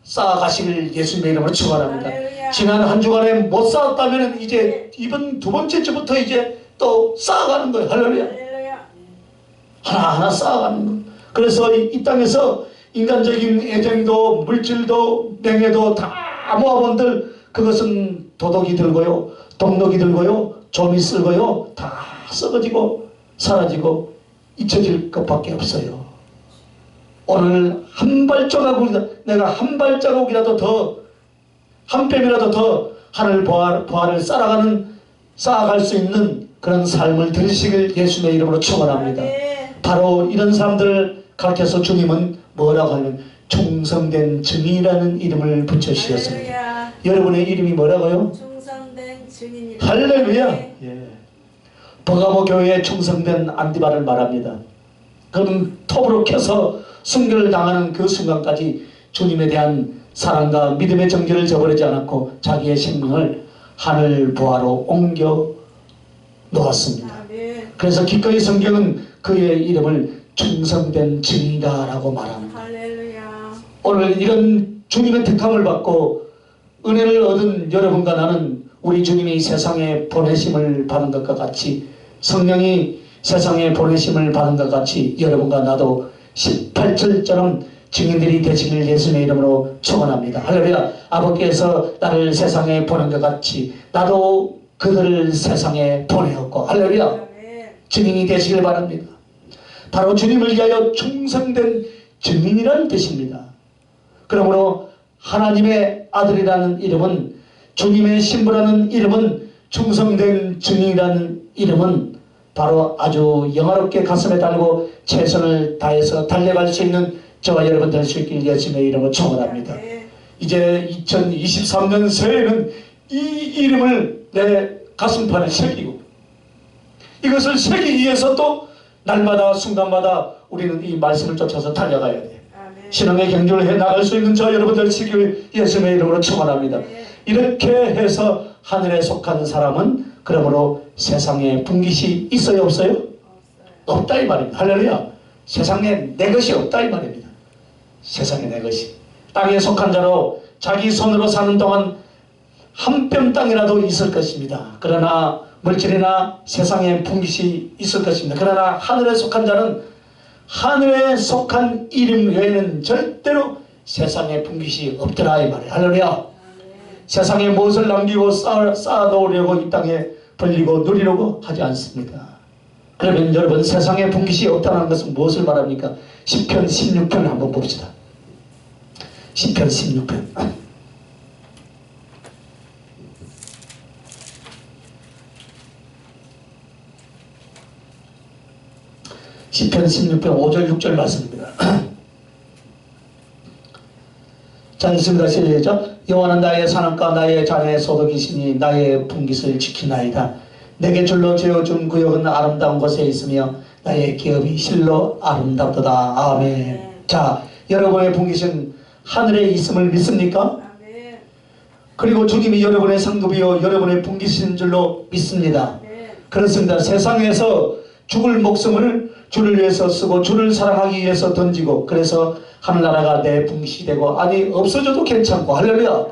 쌓아가시길 예수님의 이름으로 축원합니다. 할렐루야. 지난 한 주간에 못 쌓았다면 이제 이번 두 번째 주부터 이제 또 쌓아가는 거예요. 할렐루야. 할렐루야. 하나하나 쌓아가는 거예요. 그래서 이 땅에서 인간적인 애정도 물질도 명예도 다 모아본들 그것은 도덕이 들고요, 동력이 들고요, 좀이 쓸고요, 다 썩어지고 사라지고 잊혀질 것밖에 없어요. 오늘 한 발자국이라도, 내가 한 발자국이라도 더, 한 뼘이라도 더 하늘 보아를 쌓아갈 수 있는 그런 삶을 들으시길 예수님의 이름으로 축원합니다. 아멘. 바로 이런 사람들을 가르쳐서 주님은 뭐라고 하면 충성된 증인이라는 이름을 붙여주셨습니다. 할렐루야. 여러분의 이름이 뭐라고요? 충성된 증인이라. 할렐루야. 네. 예. 버가모 교회에 충성된 안디바를 말합니다. 그는 톱으로 켜서 순교를 당하는 그 순간까지 주님에 대한 사랑과 믿음의 정죄를 저버리지 않았고 자기의 생명을 하늘 보아로 옮겨 놓았습니다. 아멘. 그래서 기꺼이 성경은 그의 이름을 충성된 증인이다라고 말합니다. 할렐루야. 오늘 이런 주님의 택함을 받고 은혜를 얻은 여러분과 나는 우리 주님이 세상에 보내심을 받은 것과 같이 성령이 세상에 보내심을 받은 것 같이 여러분과 나도 18절처럼 증인들이 되시길 예수님의 이름으로 축원합니다. 할렐루야. 아버지께서 나를 세상에 보낸 것 같이 나도 그들을 세상에 보내었고 할렐루야. 아멘. 증인이 되시길 바랍니다. 바로 주님을 위하여 충성된 증인이라는 뜻입니다. 그러므로 하나님의 아들이라는 이름은, 주님의 신부라는 이름은, 충성된 증인이라는 이름은 바로 아주 영화롭게 가슴에 달고 최선을 다해서 달려갈 수 있는 저와 여러분 될 수 있길 예수님의 이름으로 축원합니다. 아멘. 이제 2023년 새해에는 이 이름을 내 가슴판에 새기고 이것을 새기기 위해서 또 날마다 순간마다 우리는 이 말씀을 쫓아서 달려가야 돼요. 아멘. 신앙의 경주를 해 나갈 수 있는 저 여러분들 지키길 예수님의 이름으로 축원합니다. 이렇게 해서 하늘에 속한 사람은 그러므로 세상에 분깃이 있어요 없어요? 없어요. 없다 이 말입니다. 할렐루야. 세상에 내 것이 없다 이 말입니다. 세상에 내 것이 땅에 속한 자로 자기 손으로 사는 동안 한 뼘 땅이라도 있을 것입니다. 그러나 물질이나 세상에 분깃이 있을 것입니다. 그러나 하늘에 속한 자는 하늘에 속한 이름 외에는 절대로 세상에 분깃이 없더라 이 말이에요. 할렐루야. 아멘. 세상에 무엇을 남기고 쌓아놓으려고 이 땅에 벌리고 누리려고 하지 않습니다. 그러면 여러분 세상에 분깃이 없다는 것은 무엇을 말합니까? 시편 16편을 한번 봅시다. 시편 16편. 시편 16편 5절 6절 말씀입니다. 자, 읽습니다. 시작. 여호와는 나의 사랑과 나의 자녀의 소득이시니 나의 분깃을 지키나이다. 내게 줄로 지어준 구역은 아름다운 곳에 있으며 나의 기업이 실로 아름답도다. 아멘. 자, 여러분의 분깃은 하늘에 있음을 믿습니까? 아멘. 그리고 주님이 여러분의 상급이요 여러분의 분깃인 줄로 믿습니다. 아멘. 그렇습니다. 세상에서 죽을 목숨을 주를 위해서 쓰고 주를 사랑하기 위해서 던지고 그래서 하늘나라가 내 분깃이 되고 아니 없어져도 괜찮고 할렐루야.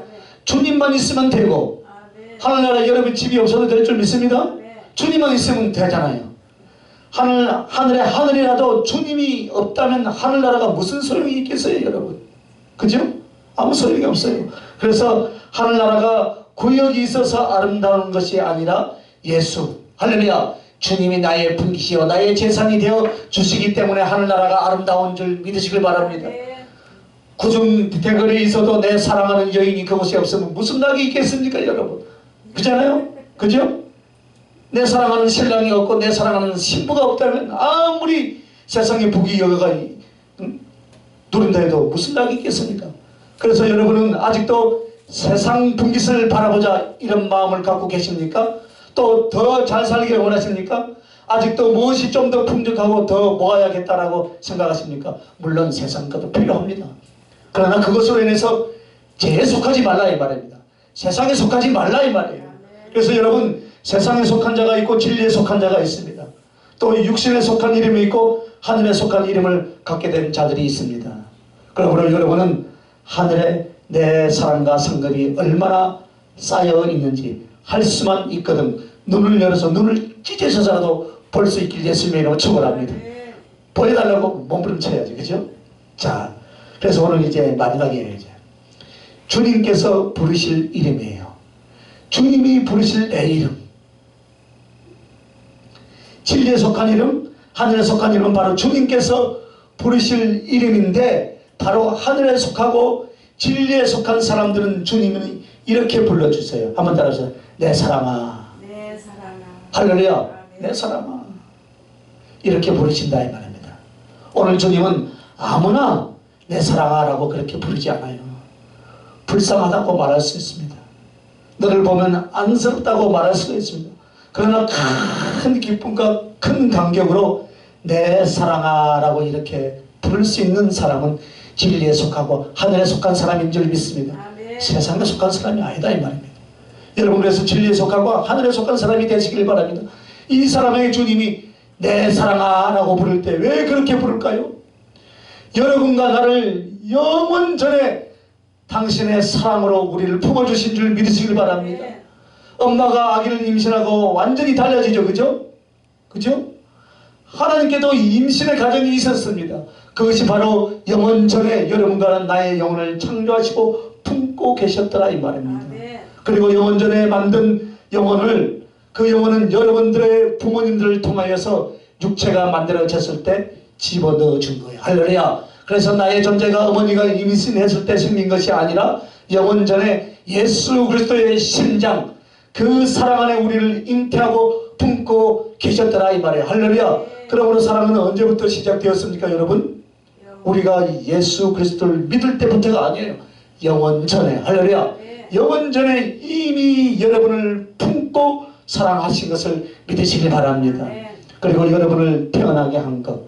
주님만 있으면 되고 아멘. 하늘나라 여러분 집이 없어도 될 줄 믿습니다. 주님만 있으면 되잖아요. 하늘에 하늘이라도 주님이 없다면 하늘나라가 무슨 소용이 있겠어요 여러분. 그죠? 아무 소용이 없어요. 그래서 하늘나라가 구역이 있어서 아름다운 것이 아니라 예수 할렐루야. 주님이 나의 분깃이요 나의 재산이 되어 주시기 때문에 하늘나라가 아름다운 줄 믿으시길 바랍니다. 구중 대거리에 있어도 내 사랑하는 여인이 그곳에 없으면 무슨 낙이 있겠습니까 여러분. 그잖아요? 그죠? 내 사랑하는 신랑이 없고 내 사랑하는 신부가 없다면 아무리 세상의 부귀영화가 누린다 해도 무슨 낙이 있겠습니까? 그래서 여러분은 아직도 세상 분깃을 바라보자 이런 마음을 갖고 계십니까? 또 더 잘 살기를 원하십니까? 아직도 무엇이 좀 더 풍족하고 더 모아야겠다라고 생각하십니까? 물론 세상 것도 필요합니다. 그러나 그것으로 인해서 죄에 속하지 말라 이 말입니다. 세상에 속하지 말라 이 말이에요. 그래서 여러분, 세상에 속한 자가 있고 진리에 속한 자가 있습니다. 또 육신에 속한 이름이 있고 하늘에 속한 이름을 갖게 된 자들이 있습니다. 그러므로 여러분은 하늘에 내 사랑과 상급이 얼마나 쌓여 있는지 할 수만 있거든 눈을 열어서 눈을 찢어서라도 볼 수 있길 예수님의 이름으로 축원합니다. 보여달라고 몸부림쳐야지, 그죠? 자, 그래서 오늘 이제 마지막이에요. 이제 주님께서 부르실 이름이에요. 주님이 부르실 내 이름, 진리에 속한 이름, 하늘에 속한 이름은 바로 주님께서 부르실 이름인데, 바로 하늘에 속하고 진리에 속한 사람들은 주님이 이렇게 불러주세요. 한번 따라하세요. 내 사랑아. 내 사랑아. 할렐루야. 내 사랑아. 이렇게 부르신다 이 말입니다. 오늘 주님은 아무나 내 사랑아 라고 그렇게 부르지 않아요. 불쌍하다고 말할 수 있습니다. 너를 보면 안쓰럽다고 말할 수도 있습니다. 그러나 큰 기쁨과 큰 감격으로 내 사랑아 라고 이렇게 부를 수 있는 사람은 진리에 속하고 하늘에 속한 사람인 줄 믿습니다. 아멘. 세상에 속한 사람이 아니다 이 말입니다. 여러분, 그래서 진리에 속하고 하늘에 속한 사람이 되시길 바랍니다. 이 사람에게 주님이 내 사랑아 라고 부를 때 왜 그렇게 부를까요? 여러분과 나를 영원 전에 당신의 사랑으로 우리를 품어주신 줄 믿으시길 바랍니다. 엄마가 아기를 임신하고 완전히 달라지죠. 그죠? 그죠? 하나님께도 임신의 과정이 있었습니다. 그것이 바로 영원 전에 여러분과 나의 영혼을 창조하시고 품고 계셨더라 이 말입니다. 그리고 영원 전에 만든 영혼을, 그 영혼은 여러분들의 부모님들을 통하여서 육체가 만들어졌을 때 집어넣어 준 거예요. 할렐루야. 그래서 나의 존재가 어머니가 임신했을 때 생긴 것이 아니라 영원 전에 예수 그리스도의 심장, 그 사랑 안에 우리를 잉태하고 품고 계셨더라 이 말이에요. 할렐루야. 그러므로 사랑은 언제부터 시작되었습니까 여러분? 우리가 예수 그리스도를 믿을 때부터가 아니에요. 영원 전에. 할렐루야. 영원 전에 이미 여러분을 품고 사랑하신 것을 믿으시기 바랍니다. 그리고 여러분을 태어나게 한 것,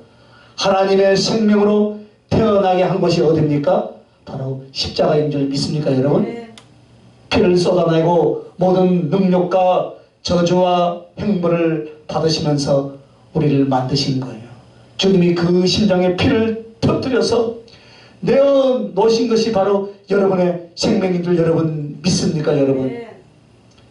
하나님의 생명으로 태어나게 한 것이 어딥니까? 바로 십자가인 줄 믿습니까 여러분? 피를 쏟아내고 모든 능력과 저주와 행벌을 받으시면서 우리를 만드신 거예요. 주님이 그 심장에 피를 터뜨려서 내어 놓으신 것이 바로 여러분의 생명인 줄 여러분 믿습니까 여러분?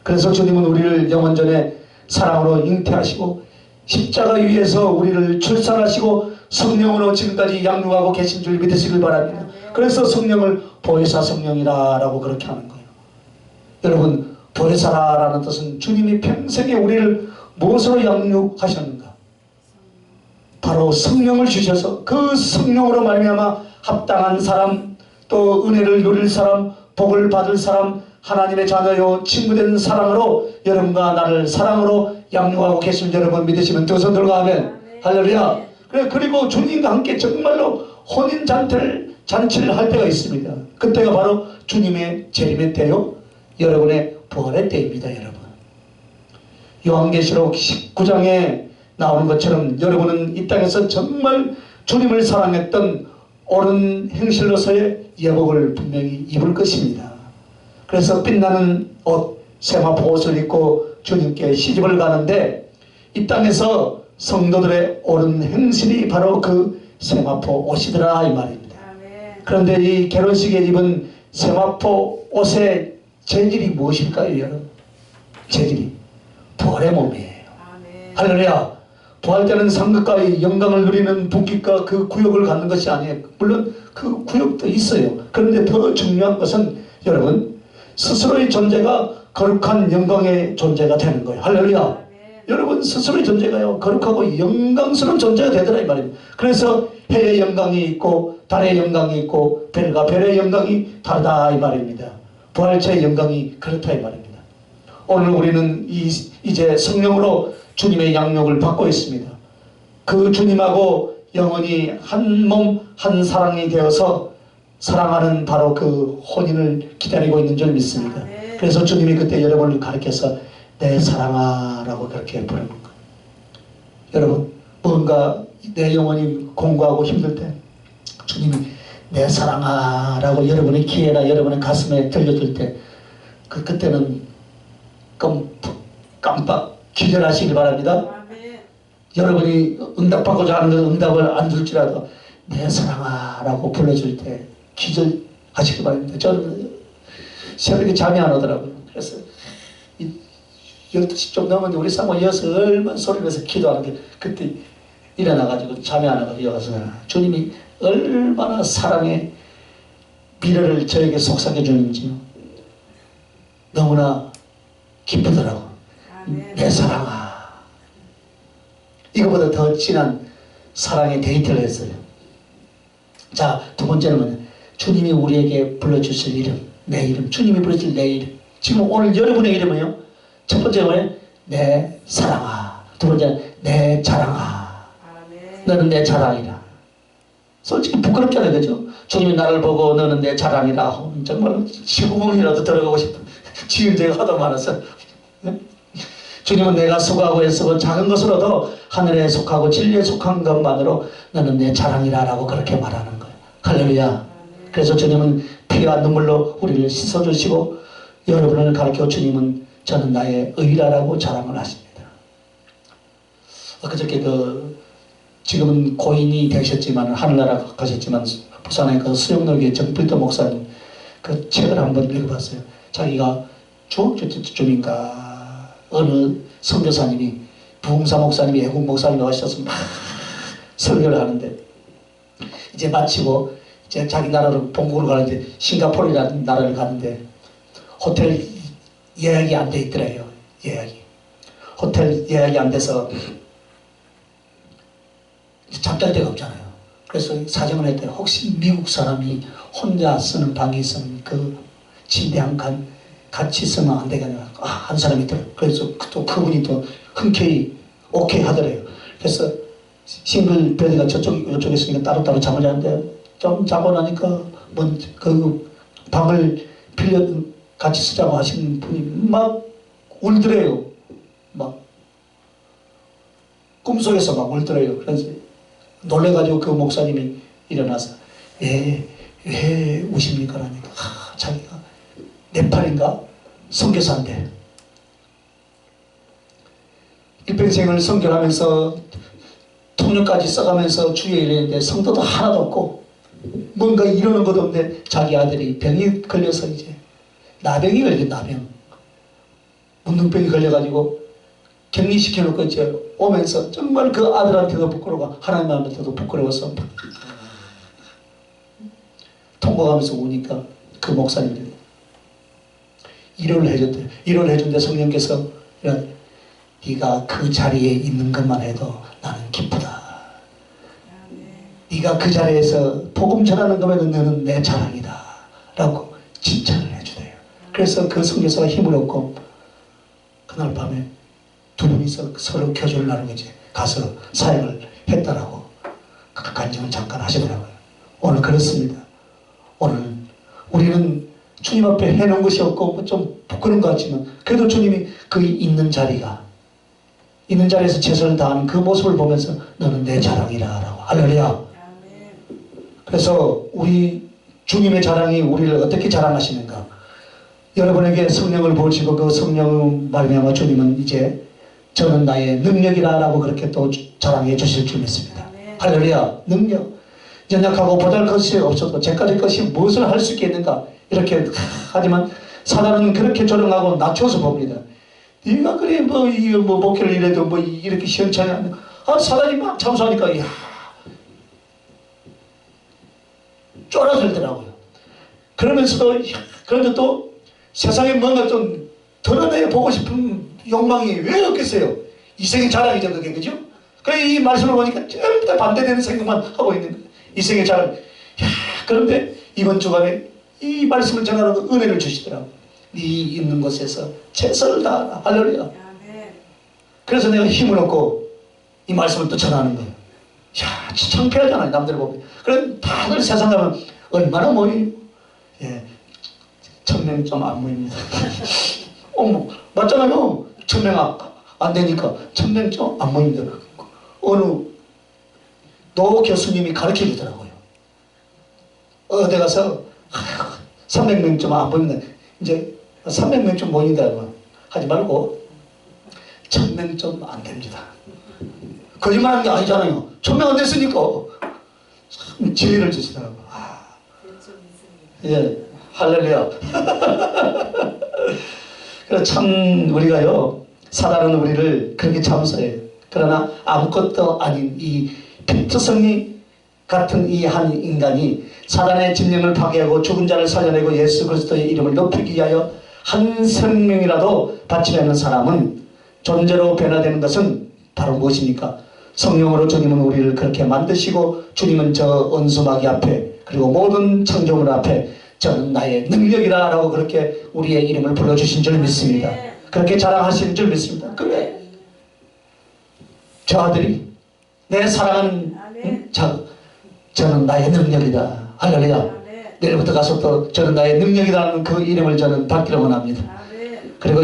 그래서 주님은 우리를 영원전에 사랑으로 잉태하시고 십자가 위에서 우리를 출산하시고 성령으로 지금까지 양육하고 계신 줄 믿으시길 바랍니다. 그래서 성령을 보혜사 성령이라고 그렇게 하는 거예요. 여러분, 보혜사라는 뜻은 주님이 평생에 우리를 무엇으로 양육하셨는가? 바로 성령을 주셔서 그 성령으로 말미암아 합당한 사람, 또 은혜를 누릴 사람, 복을 받을 사람, 하나님의 자녀요 친구된 사랑으로 여러분과 나를 사랑으로 양육하고 계신 여러분 믿으시면 두 손 들고 하면 할렐루야. 그리고 주님과 함께 정말로 혼인잔치를 할 때가 있습니다. 그때가 바로 주님의 재림의 때요, 여러분의 부활의 때입니다. 여러분, 요한계시록 19장에 나오는 것처럼 여러분은 이 땅에서 정말 주님을 사랑했던 옳은 행실로서의 예복을 분명히 입을 것입니다. 그래서 빛나는 옷, 세마포 옷을 입고 주님께 시집을 가는데, 이 땅에서 성도들의 옳은 행실이 바로 그 세마포 옷이더라 이 말입니다. 그런데 이 결혼식에 입은 세마포 옷의 재질이 무엇일까요 여러분? 재질이 부활의 몸이에요. 할렐루야. 부활 때는 상급과 영광을 누리는 분깃과 그 구역을 갖는 것이 아니에요. 물론 그 구역도 있어요. 그런데 더 중요한 것은 여러분, 스스로의 존재가 거룩한 영광의 존재가 되는 거예요. 할렐루야. 여러분, 스스로의 존재가요 거룩하고 영광스러운 존재가 되더라 이 말입니다. 그래서 해의 영광이 있고 달의 영광이 있고 별과 별의 영광이 다르다 이 말입니다. 부활체의 영광이 그렇다 이 말입니다. 오늘 우리는 이제 성령으로 주님의 양육을 받고 있습니다. 그 주님하고 영원히 한 몸, 한 사랑이 되어서 사랑하는 바로 그 혼인을 기다리고 있는 줄 믿습니다. 그래서 주님이 그때 여러분을 가르쳐서 내 사랑아라고 그렇게 부르는 거예요. 여러분, 뭔가 내 영혼이 공고하고 힘들 때 주님이 내 사랑아라고 여러분의 귀에나 여러분의 가슴에 들려줄 때 그때는 깜빡 기절하시길 바랍니다. 여러분이 응답받고자 하는 응답을 안 줄지라도 내 사랑아라고 불러줄 때 기절하시길 바랍니다. 저는 새벽에 잠이 안 오더라고요. 그래서 12시 좀 넘었는데 우리 사모 이어서 얼마나 소리를 내서 기도하는데 그때 일어나가지고 잠이 안 와서 여기서 주님이 얼마나 사랑의 미래를 저에게 속삭여 주는지 너무나 기쁘더라고. 내 사랑아. 이거보다 더 진한 사랑의 데이트를 했어요. 자, 두 번째는 주님이 우리에게 불러주실 이름, 내 이름, 주님이 부르실 내 이름. 지금 오늘 여러분의 이름은요, 첫 번째는 내 사랑아, 두 번째는 내 자랑아. 너는 내 자랑이라. 솔직히 부끄럽잖아요, 그죠? 주님이 나를 보고 너는 내 자랑이라. 정말 시구멍이라도 들어가고 싶은 지은 죄가 하도 많아서. 주님은 내가 수고하고 애쓰고 작은 것으로도 하늘에 속하고 진리에 속한 것만으로 너는 내 자랑이라 라고 그렇게 말하는 거예요. 할렐루야. 그래서 주님은 피와 눈물로 우리를 씻어주시고 여러분을 가르쳐 주님은 저는 나의 의라라고 자랑을 하십니다. 그저께 지금은 고인이 되셨지만 하늘나라 가셨지만 부산의 그 수영놀이의 정필도 목사님 그 책을 한번 읽어봤어요. 자기가 중학교쯤인가 어느 선교사님이 부흥사 목사님이 애국 목사님이 오셔서 막 설교를 하는데 이제 마치고 이제 자기 나라로 본국으로 가는데 싱가포르라는 나라를 가는데 호텔 예약이 안 돼 있더래요. 호텔 예약이 안 돼서 잠잘 데가 없잖아요. 그래서 사정을 했더니 혹시 미국 사람이 혼자 쓰는 방이 있으면 그 침대 한 칸 같이 쓰면 안 되겠냐. 한 사람이 있더라고요. 그래서 또 그분이 또 흔쾌히 오케이 하더래요. 그래서 싱글 베드가 이쪽에 있으니까 따로따로 잠을 자는데 좀 자고 나니까 그 방을 같이 쓰자고 하시는 분이 막 울더래요. 막 꿈속에서 막 울더래요. 그래서 놀래가지고 그 목사님이 일어나서 왜 우십니까? 라니까 자기가 네팔인가? 선교사인데 일평생을 선교하면서 통역까지 써가면서 주의 일을 했는데 성도도 하나도 없고 뭔가 이러는 것도 없는데 자기 아들이 병이 걸려서 이제 나병이 걸린 나병 문둥병이 걸려가지고 격리시켜놓고 이제 오면서 정말 그 아들한테도 부끄러워 하나님한테도 부끄러워서 통곡하면서 우니까 그 목사님들이 위로를 해줬대요. 위로를 해준데 성령께서 네가 그 자리에 있는 것만 해도 나는 기쁘다. 네가 그 자리에서 복음 전하는 것만 해도 너는 내 자랑이다 라고 칭찬을 해주대요. 그래서 그 선교사가 힘을 얻고 그날 밤에 두 분이서 서로 교조를 나누고 이제 가서 사역을 했다라고 그 간증을 잠깐 하시더라고요. 오늘 그렇습니다. 오늘 우리는 주님 앞에 해놓은 것이 없고 좀 부끄러운 것 같지만 그래도 주님이 그 있는 자리에서 최선을 다하는 그 모습을 보면서 너는 내 자랑이라 라고. 할렐루야. 그래서 우리 주님의 자랑이 우리를 어떻게 자랑하시는가. 여러분에게 성령을 보시고 그 성령 말미암아 주님은 이제 저는 나의 능력이라 라고 그렇게 또 자랑해 주실 줄 믿습니다. 할렐루야. 능력. 연약하고 보잘것이 없어도 제까지 것이 무엇을 할 수 있겠는가 이렇게 하지만 사단은 그렇게 조롱하고 낮춰서 봅니다. 네가 그래 뭐 목회를 이래도 뭐 이렇게 시원찮게 하는 사단이 막 참수하니까 이야 쫄아들더라고요. 그러면서도 그런데 또 세상에 뭔가 좀 드러내 보고 싶은 욕망이 왜 없겠어요? 이생의 자랑이죠 그게. 그죠? 그래 이 말씀을 보니까 절대 반대되는 생각만 하고 있는 거예요. 이생의 자랑. 그런데 이번 주간에 이 말씀을 전하는 은혜를 주시더라고요. 네 있는 곳에서 최선을 다하라. 할렐루야. 아멘. 그래서 내가 힘을 얻고 이 말씀을 또 전하는 거예요. 야, 창피하잖아요. 남들 보면. 그래 다들 세상 가면 얼마나 모이? 예, 1000명 좀 안 모입니다. 맞잖아요. 1000명 안 되니까 1000명 좀 안 모입니다. 어느 노 교수님이 가르쳐 주더라고요. 어디 가서 300명 좀 안 모입니다. 이제 300명 좀 모인다고 하지 말고 1000명 좀 안 됩니다. 거짓말하는 게 아니잖아요. 1000명 안 됐으니까 참 지혜를 주시더라고요. 예, 할렐루야. 그래서 참 우리가요, 사단은 우리를 그렇게 참소해요. 그러나 아무것도 아닌 이 피트성이 같은 이 한 인간이 사단의 진영을 파괴하고 죽은 자를 살려내고 예수 그리스도의 이름을 높이기 위하여 한 생명이라도 바치려는 사람은 존재로 변화되는 것은 바로 무엇입니까? 성령으로 주님은 우리를 그렇게 만드시고 주님은 저 언수마귀 앞에 그리고 모든 창조물 앞에 저는 나의 능력이라 라고 그렇게 우리의 이름을 불러주신 줄 믿습니다. 그렇게 자랑하시는 줄 믿습니다. 그래, 저 아들이 내 사랑하는 저는 나의 능력이다. 할렐루야. 내일부터 가서 또 저는 나의 능력이라는 그 이름을 저는 받기를 원합니다. 그리고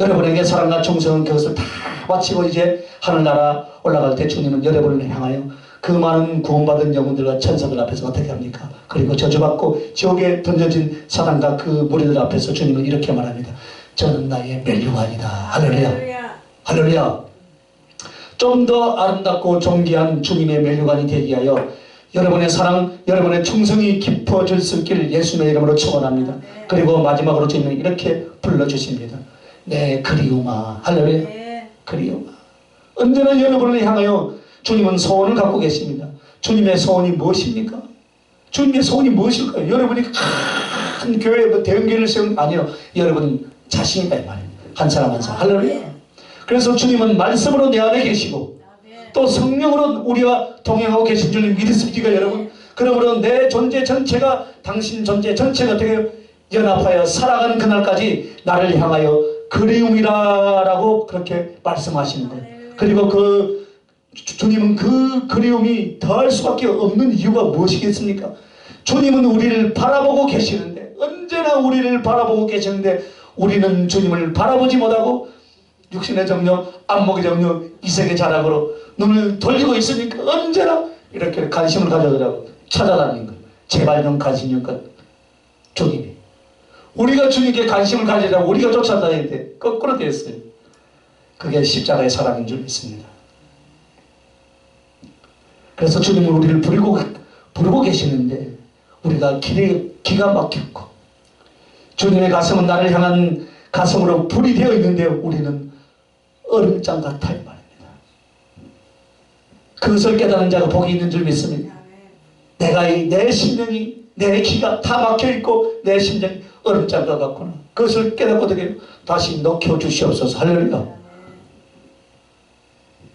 여러분에게 사랑과 충성은 그것을 다 바치고 이제 하늘나라 올라갈 때 주님은 여러분을 향하여 그 많은 구원받은 영혼들과 천사들 앞에서 어떻게 합니까? 그리고 저주받고 지옥에 던져진 사단과 그 무리들 앞에서 주님은 이렇게 말합니다. 저는 나의 멜류관이다. 할렐루야. 할렐루야. 좀 더 아름답고 존귀한 주님의 멜류관이 되기 위하여 여러분의 사랑, 여러분의 충성이 깊어질 수 있기를 예수님의 이름으로 축원합니다. 그리고 마지막으로 주님은 이렇게 불러주십니다. 내 그리움아. 할렐루야. 그리움아. 언제나 여러분을 향하여 주님은 소원을 갖고 계십니다. 주님의 소원이 무엇입니까? 주님의 소원이 무엇일까요? 여러분이 큰 교회, 대형교회를 세운, 아니요. 여러분 자신이다 이 말입니다. 한 사람 한 사람. 할렐루야. 그래서 주님은 말씀으로 내 안에 계시고 또 성령으로 우리와 동행하고 계신 줄 믿으십니까 여러분? 그러므로 내 존재 전체가 당신 존재 전체가 어떻게 연합하여 살아가는 그날까지 나를 향하여 그리움이라고 그렇게 말씀하시는 거예요. 그리고 주님은 그 그리움이 더할 수밖에 없는 이유가 무엇이겠습니까? 주님은 우리를 바라보고 계시는데, 언제나 우리를 바라보고 계시는데 우리는 주님을 바라보지 못하고 육신의 정욕, 안목의 정욕, 이색의 자락으로 눈을 돌리고 있으니까 언제나 이렇게 관심을 가져더라고 찾아다니는 거예요. 제발 좀 관심 좀 주님이. 우리가 주님께 관심을 가지라고 우리가 쫓아다니는데 거꾸로 됐어요. 그게 십자가의 사랑인 줄 믿습니다. 그래서 주님은 우리를 부르고 계시는데 우리가 기가 막혔고 주님의 가슴은 나를 향한 가슴으로 불이 되어 있는데 우리는 얼음장 같아 이 말입니다. 그것을 깨닫는 자가 복이 있는 줄 믿습니다. 내 심령이 내 기가 다 막혀있고 내 심장이 얼음장과 같구나. 그것을 깨닫고 되게 다시 녹여주시옵소서. 할렐루야.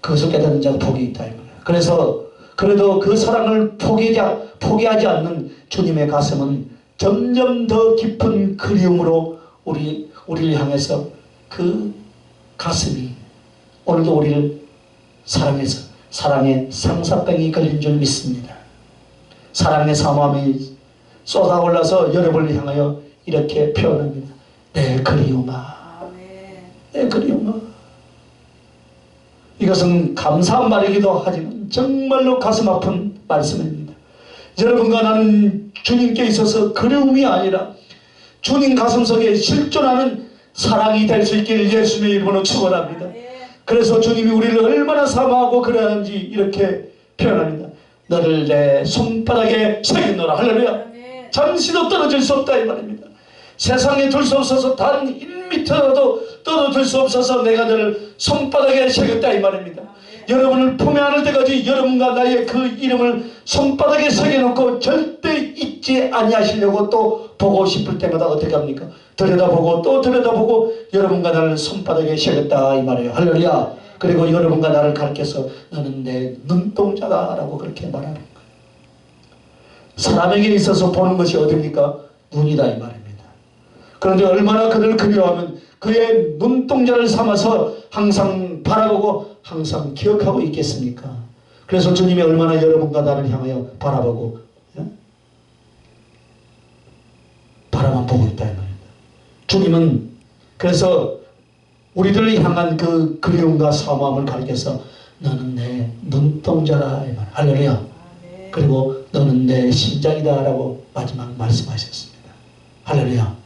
그것을 깨닫는 자가 복이 있다 이 말이에요. 그래서 그래도 그 사랑을 포기하지 않는 주님의 가슴은 점점 더 깊은 그리움으로 우리를 향해서 그 가슴이 오늘도 우리를 사랑해서 사랑의 상사병이 걸린 줄 믿습니다. 사랑의 사모함이 쏟아올라서 여러분을 향하여 이렇게 표현합니다. 내 그리움아. 내 그리움아. 이것은 감사한 말이기도 하지만 정말로 가슴 아픈 말씀입니다. 여러분과 나는 주님께 있어서 그리움이 아니라 주님 가슴속에 실존하는 사랑이 될 수 있기를 예수님의 이름으로 축원합니다. 그래서 주님이 우리를 얼마나 사모하고 그러는지 이렇게 표현합니다. 너를 내 손바닥에 새기노라. 할렐루야. 잠시도 떨어질 수 없다 이 말입니다. 세상에 둘 수 없어서 단 1m라도 떨어질 수 없어서 내가 너를 손바닥에 새겼다 이 말입니다. 여러분을 품에 안을 때까지 여러분과 나의 그 이름을 손바닥에 새겨놓고 절대 잊지 아니하시려고 또 보고 싶을 때마다 어떻게 합니까? 들여다보고 또 들여다보고 여러분과 나를 손바닥에 새겼다 이 말이에요. 할렐루야. 그리고 여러분과 나를 가르쳐서 너는 내 눈동자다 라고 그렇게 말하는 거예요. 사람에게 있어서 보는 것이 어딥니까? 눈이다 이 말입니다. 그런데 얼마나 그를 그리워하면 그의 눈동자를 삼아서 항상 바라보고 항상 기억하고 있겠습니까? 그래서 주님이 얼마나 여러분과 나를 향하여 바라보고 바라만 보고 있다 이 말입니다. 주님은 그래서 우리들을 향한 그 그리움과 사모함을 가리켜서 너는 내 눈동자라 이 말. 할렐루야. 그리고 너는 내 심장이다 라고 마지막 말씀하셨습니다. 할렐루야.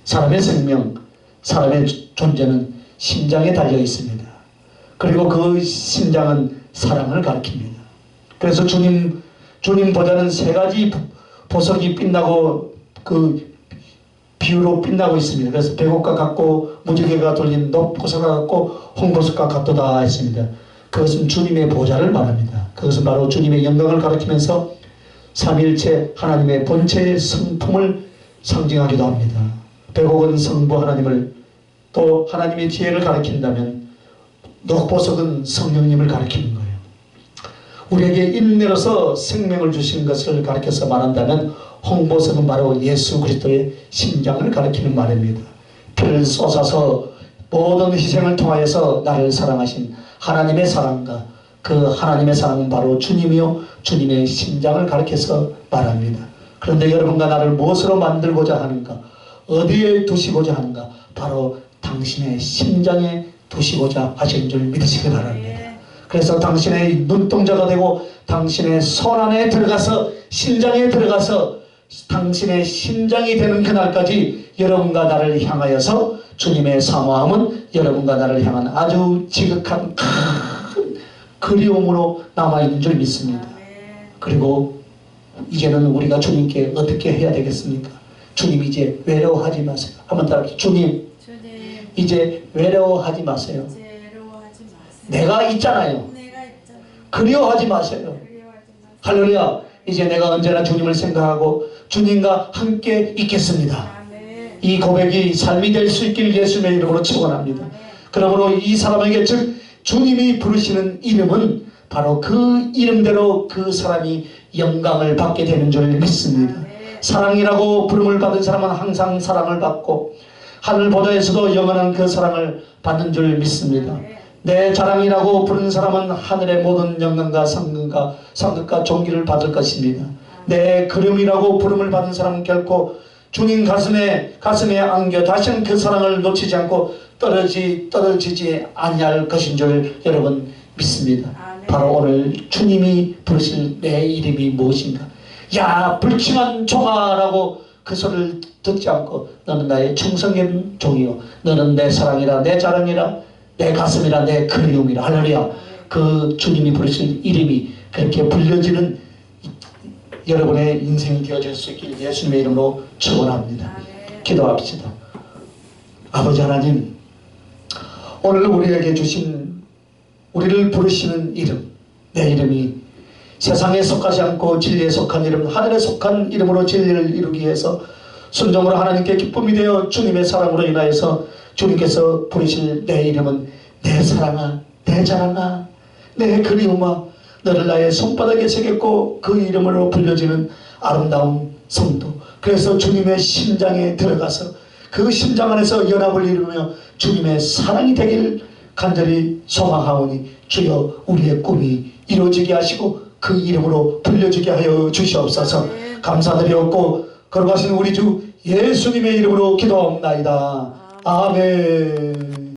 사람의 생명, 사람의 존재는 심장에 달려 있습니다. 그리고 그 심장은 사랑을 가리킵니다. 그래서 주님보다는 세 가지 보석이 빛나고 그 비유로 빛나고 있습니다. 그래서 백옥과 같고 무지개가 돌린 녹보석과 같고 홍보석과 같도다 했습니다. 그것은 주님의 보좌를 말합니다. 그것은 바로 주님의 영광을 가리키면서 삼위일체 하나님의 본체의 성품을 상징하기도 합니다. 백옥은 성부 하나님을, 또 하나님의 지혜를 가리킨다면 녹보석은 성령님을 가리키는 거예요. 우리에게 인내로서 생명을 주신 것을 가리켜서 말한다면 홍보석은 바로 예수 그리스도의 심장을 가리키는 말입니다. 피를 쏟아서 모든 희생을 통하여서 나를 사랑하신 하나님의 사랑과 그 하나님의 사랑은 바로 주님이요 주님의 심장을 가리켜서 말합니다. 그런데 여러분과 나를 무엇으로 만들고자 하는가? 어디에 두시고자 하는가? 바로 당신의 심장에 두시고자 하신 줄 믿으시기 바랍니다. 그래서 당신의 눈동자가 되고 당신의 손 안에 들어가서 심장에 들어가서 당신의 심장이 되는 그날까지 여러분과 나를 향하여서 주님의 사모함은 여러분과 나를 향한 아주 지극한 큰 그리움으로 남아있는 줄 믿습니다. 그리고 이제는 우리가 주님께 어떻게 해야 되겠습니까? 주님 이제 외로워하지 마세요. 한번 따라합시다. 주님 이제 외로워하지 마세요. 내가 있잖아요. 그리워하지 마세요. 할렐루야. 이제 내가 언제나 주님을 생각하고 주님과 함께 있겠습니다. 이 고백이 삶이 될 수 있길 예수님의 이름으로 축원합니다. 그러므로 이 사람에게 즉 주님이 부르시는 이름은 바로 그 이름대로 그 사람이 영광을 받게 되는 줄 믿습니다. 사랑이라고 부름을 받은 사람은 항상 사랑을 받고 하늘 보좌에서도 영원한 그 사랑을 받는 줄 믿습니다. 내 자랑이라고 부르는 사람은 하늘의 모든 영광과 상급과 존귀를 받을 것입니다. 내 그림이라고 부름을 받은 사람은 결코 주님 가슴에 안겨 다시는 그 사랑을 놓치지 않고 떨어지지 아니할 것인 줄 여러분 믿습니다. 바로 오늘 주님이 부르실 내 이름이 무엇인가? 야 불쌍한 종아라고 그 소리를 듣지 않고 너는 나의 충성된 종이요 너는 내 사랑이라 내 자랑이라 내 가슴이라 내 그리움이라. 할렐루야. 그 주님이 부르실 이름이 그렇게 불려지는 여러분의 인생이 되어질 수 있길 예수님의 이름으로 축원합니다. 기도합시다. 아버지 하나님, 오늘 우리에게 주신 우리를 부르시는 이름, 내 이름이 세상에 속하지 않고 진리에 속한 이름, 하늘에 속한 이름으로 진리를 이루기 위해서 순종으로 하나님께 기쁨이 되어 주님의 사랑으로 인하여서 주님께서 부르실 내 이름은 내 사랑아, 내 자랑아, 내 그리움아, 너를 나의 손바닥에 새겼고 그 이름으로 불려지는 아름다운 성도. 그래서 주님의 심장에 들어가서 그 심장 안에서 연합을 이루며 주님의 사랑이 되길 간절히 소망하오니 주여 우리의 꿈이 이루어지게 하시고 그 이름으로 불려지게 하여 주시옵소서. 감사드리옵고 거룩하신 우리 주 예수님의 이름으로 기도하옵나이다. 아멘.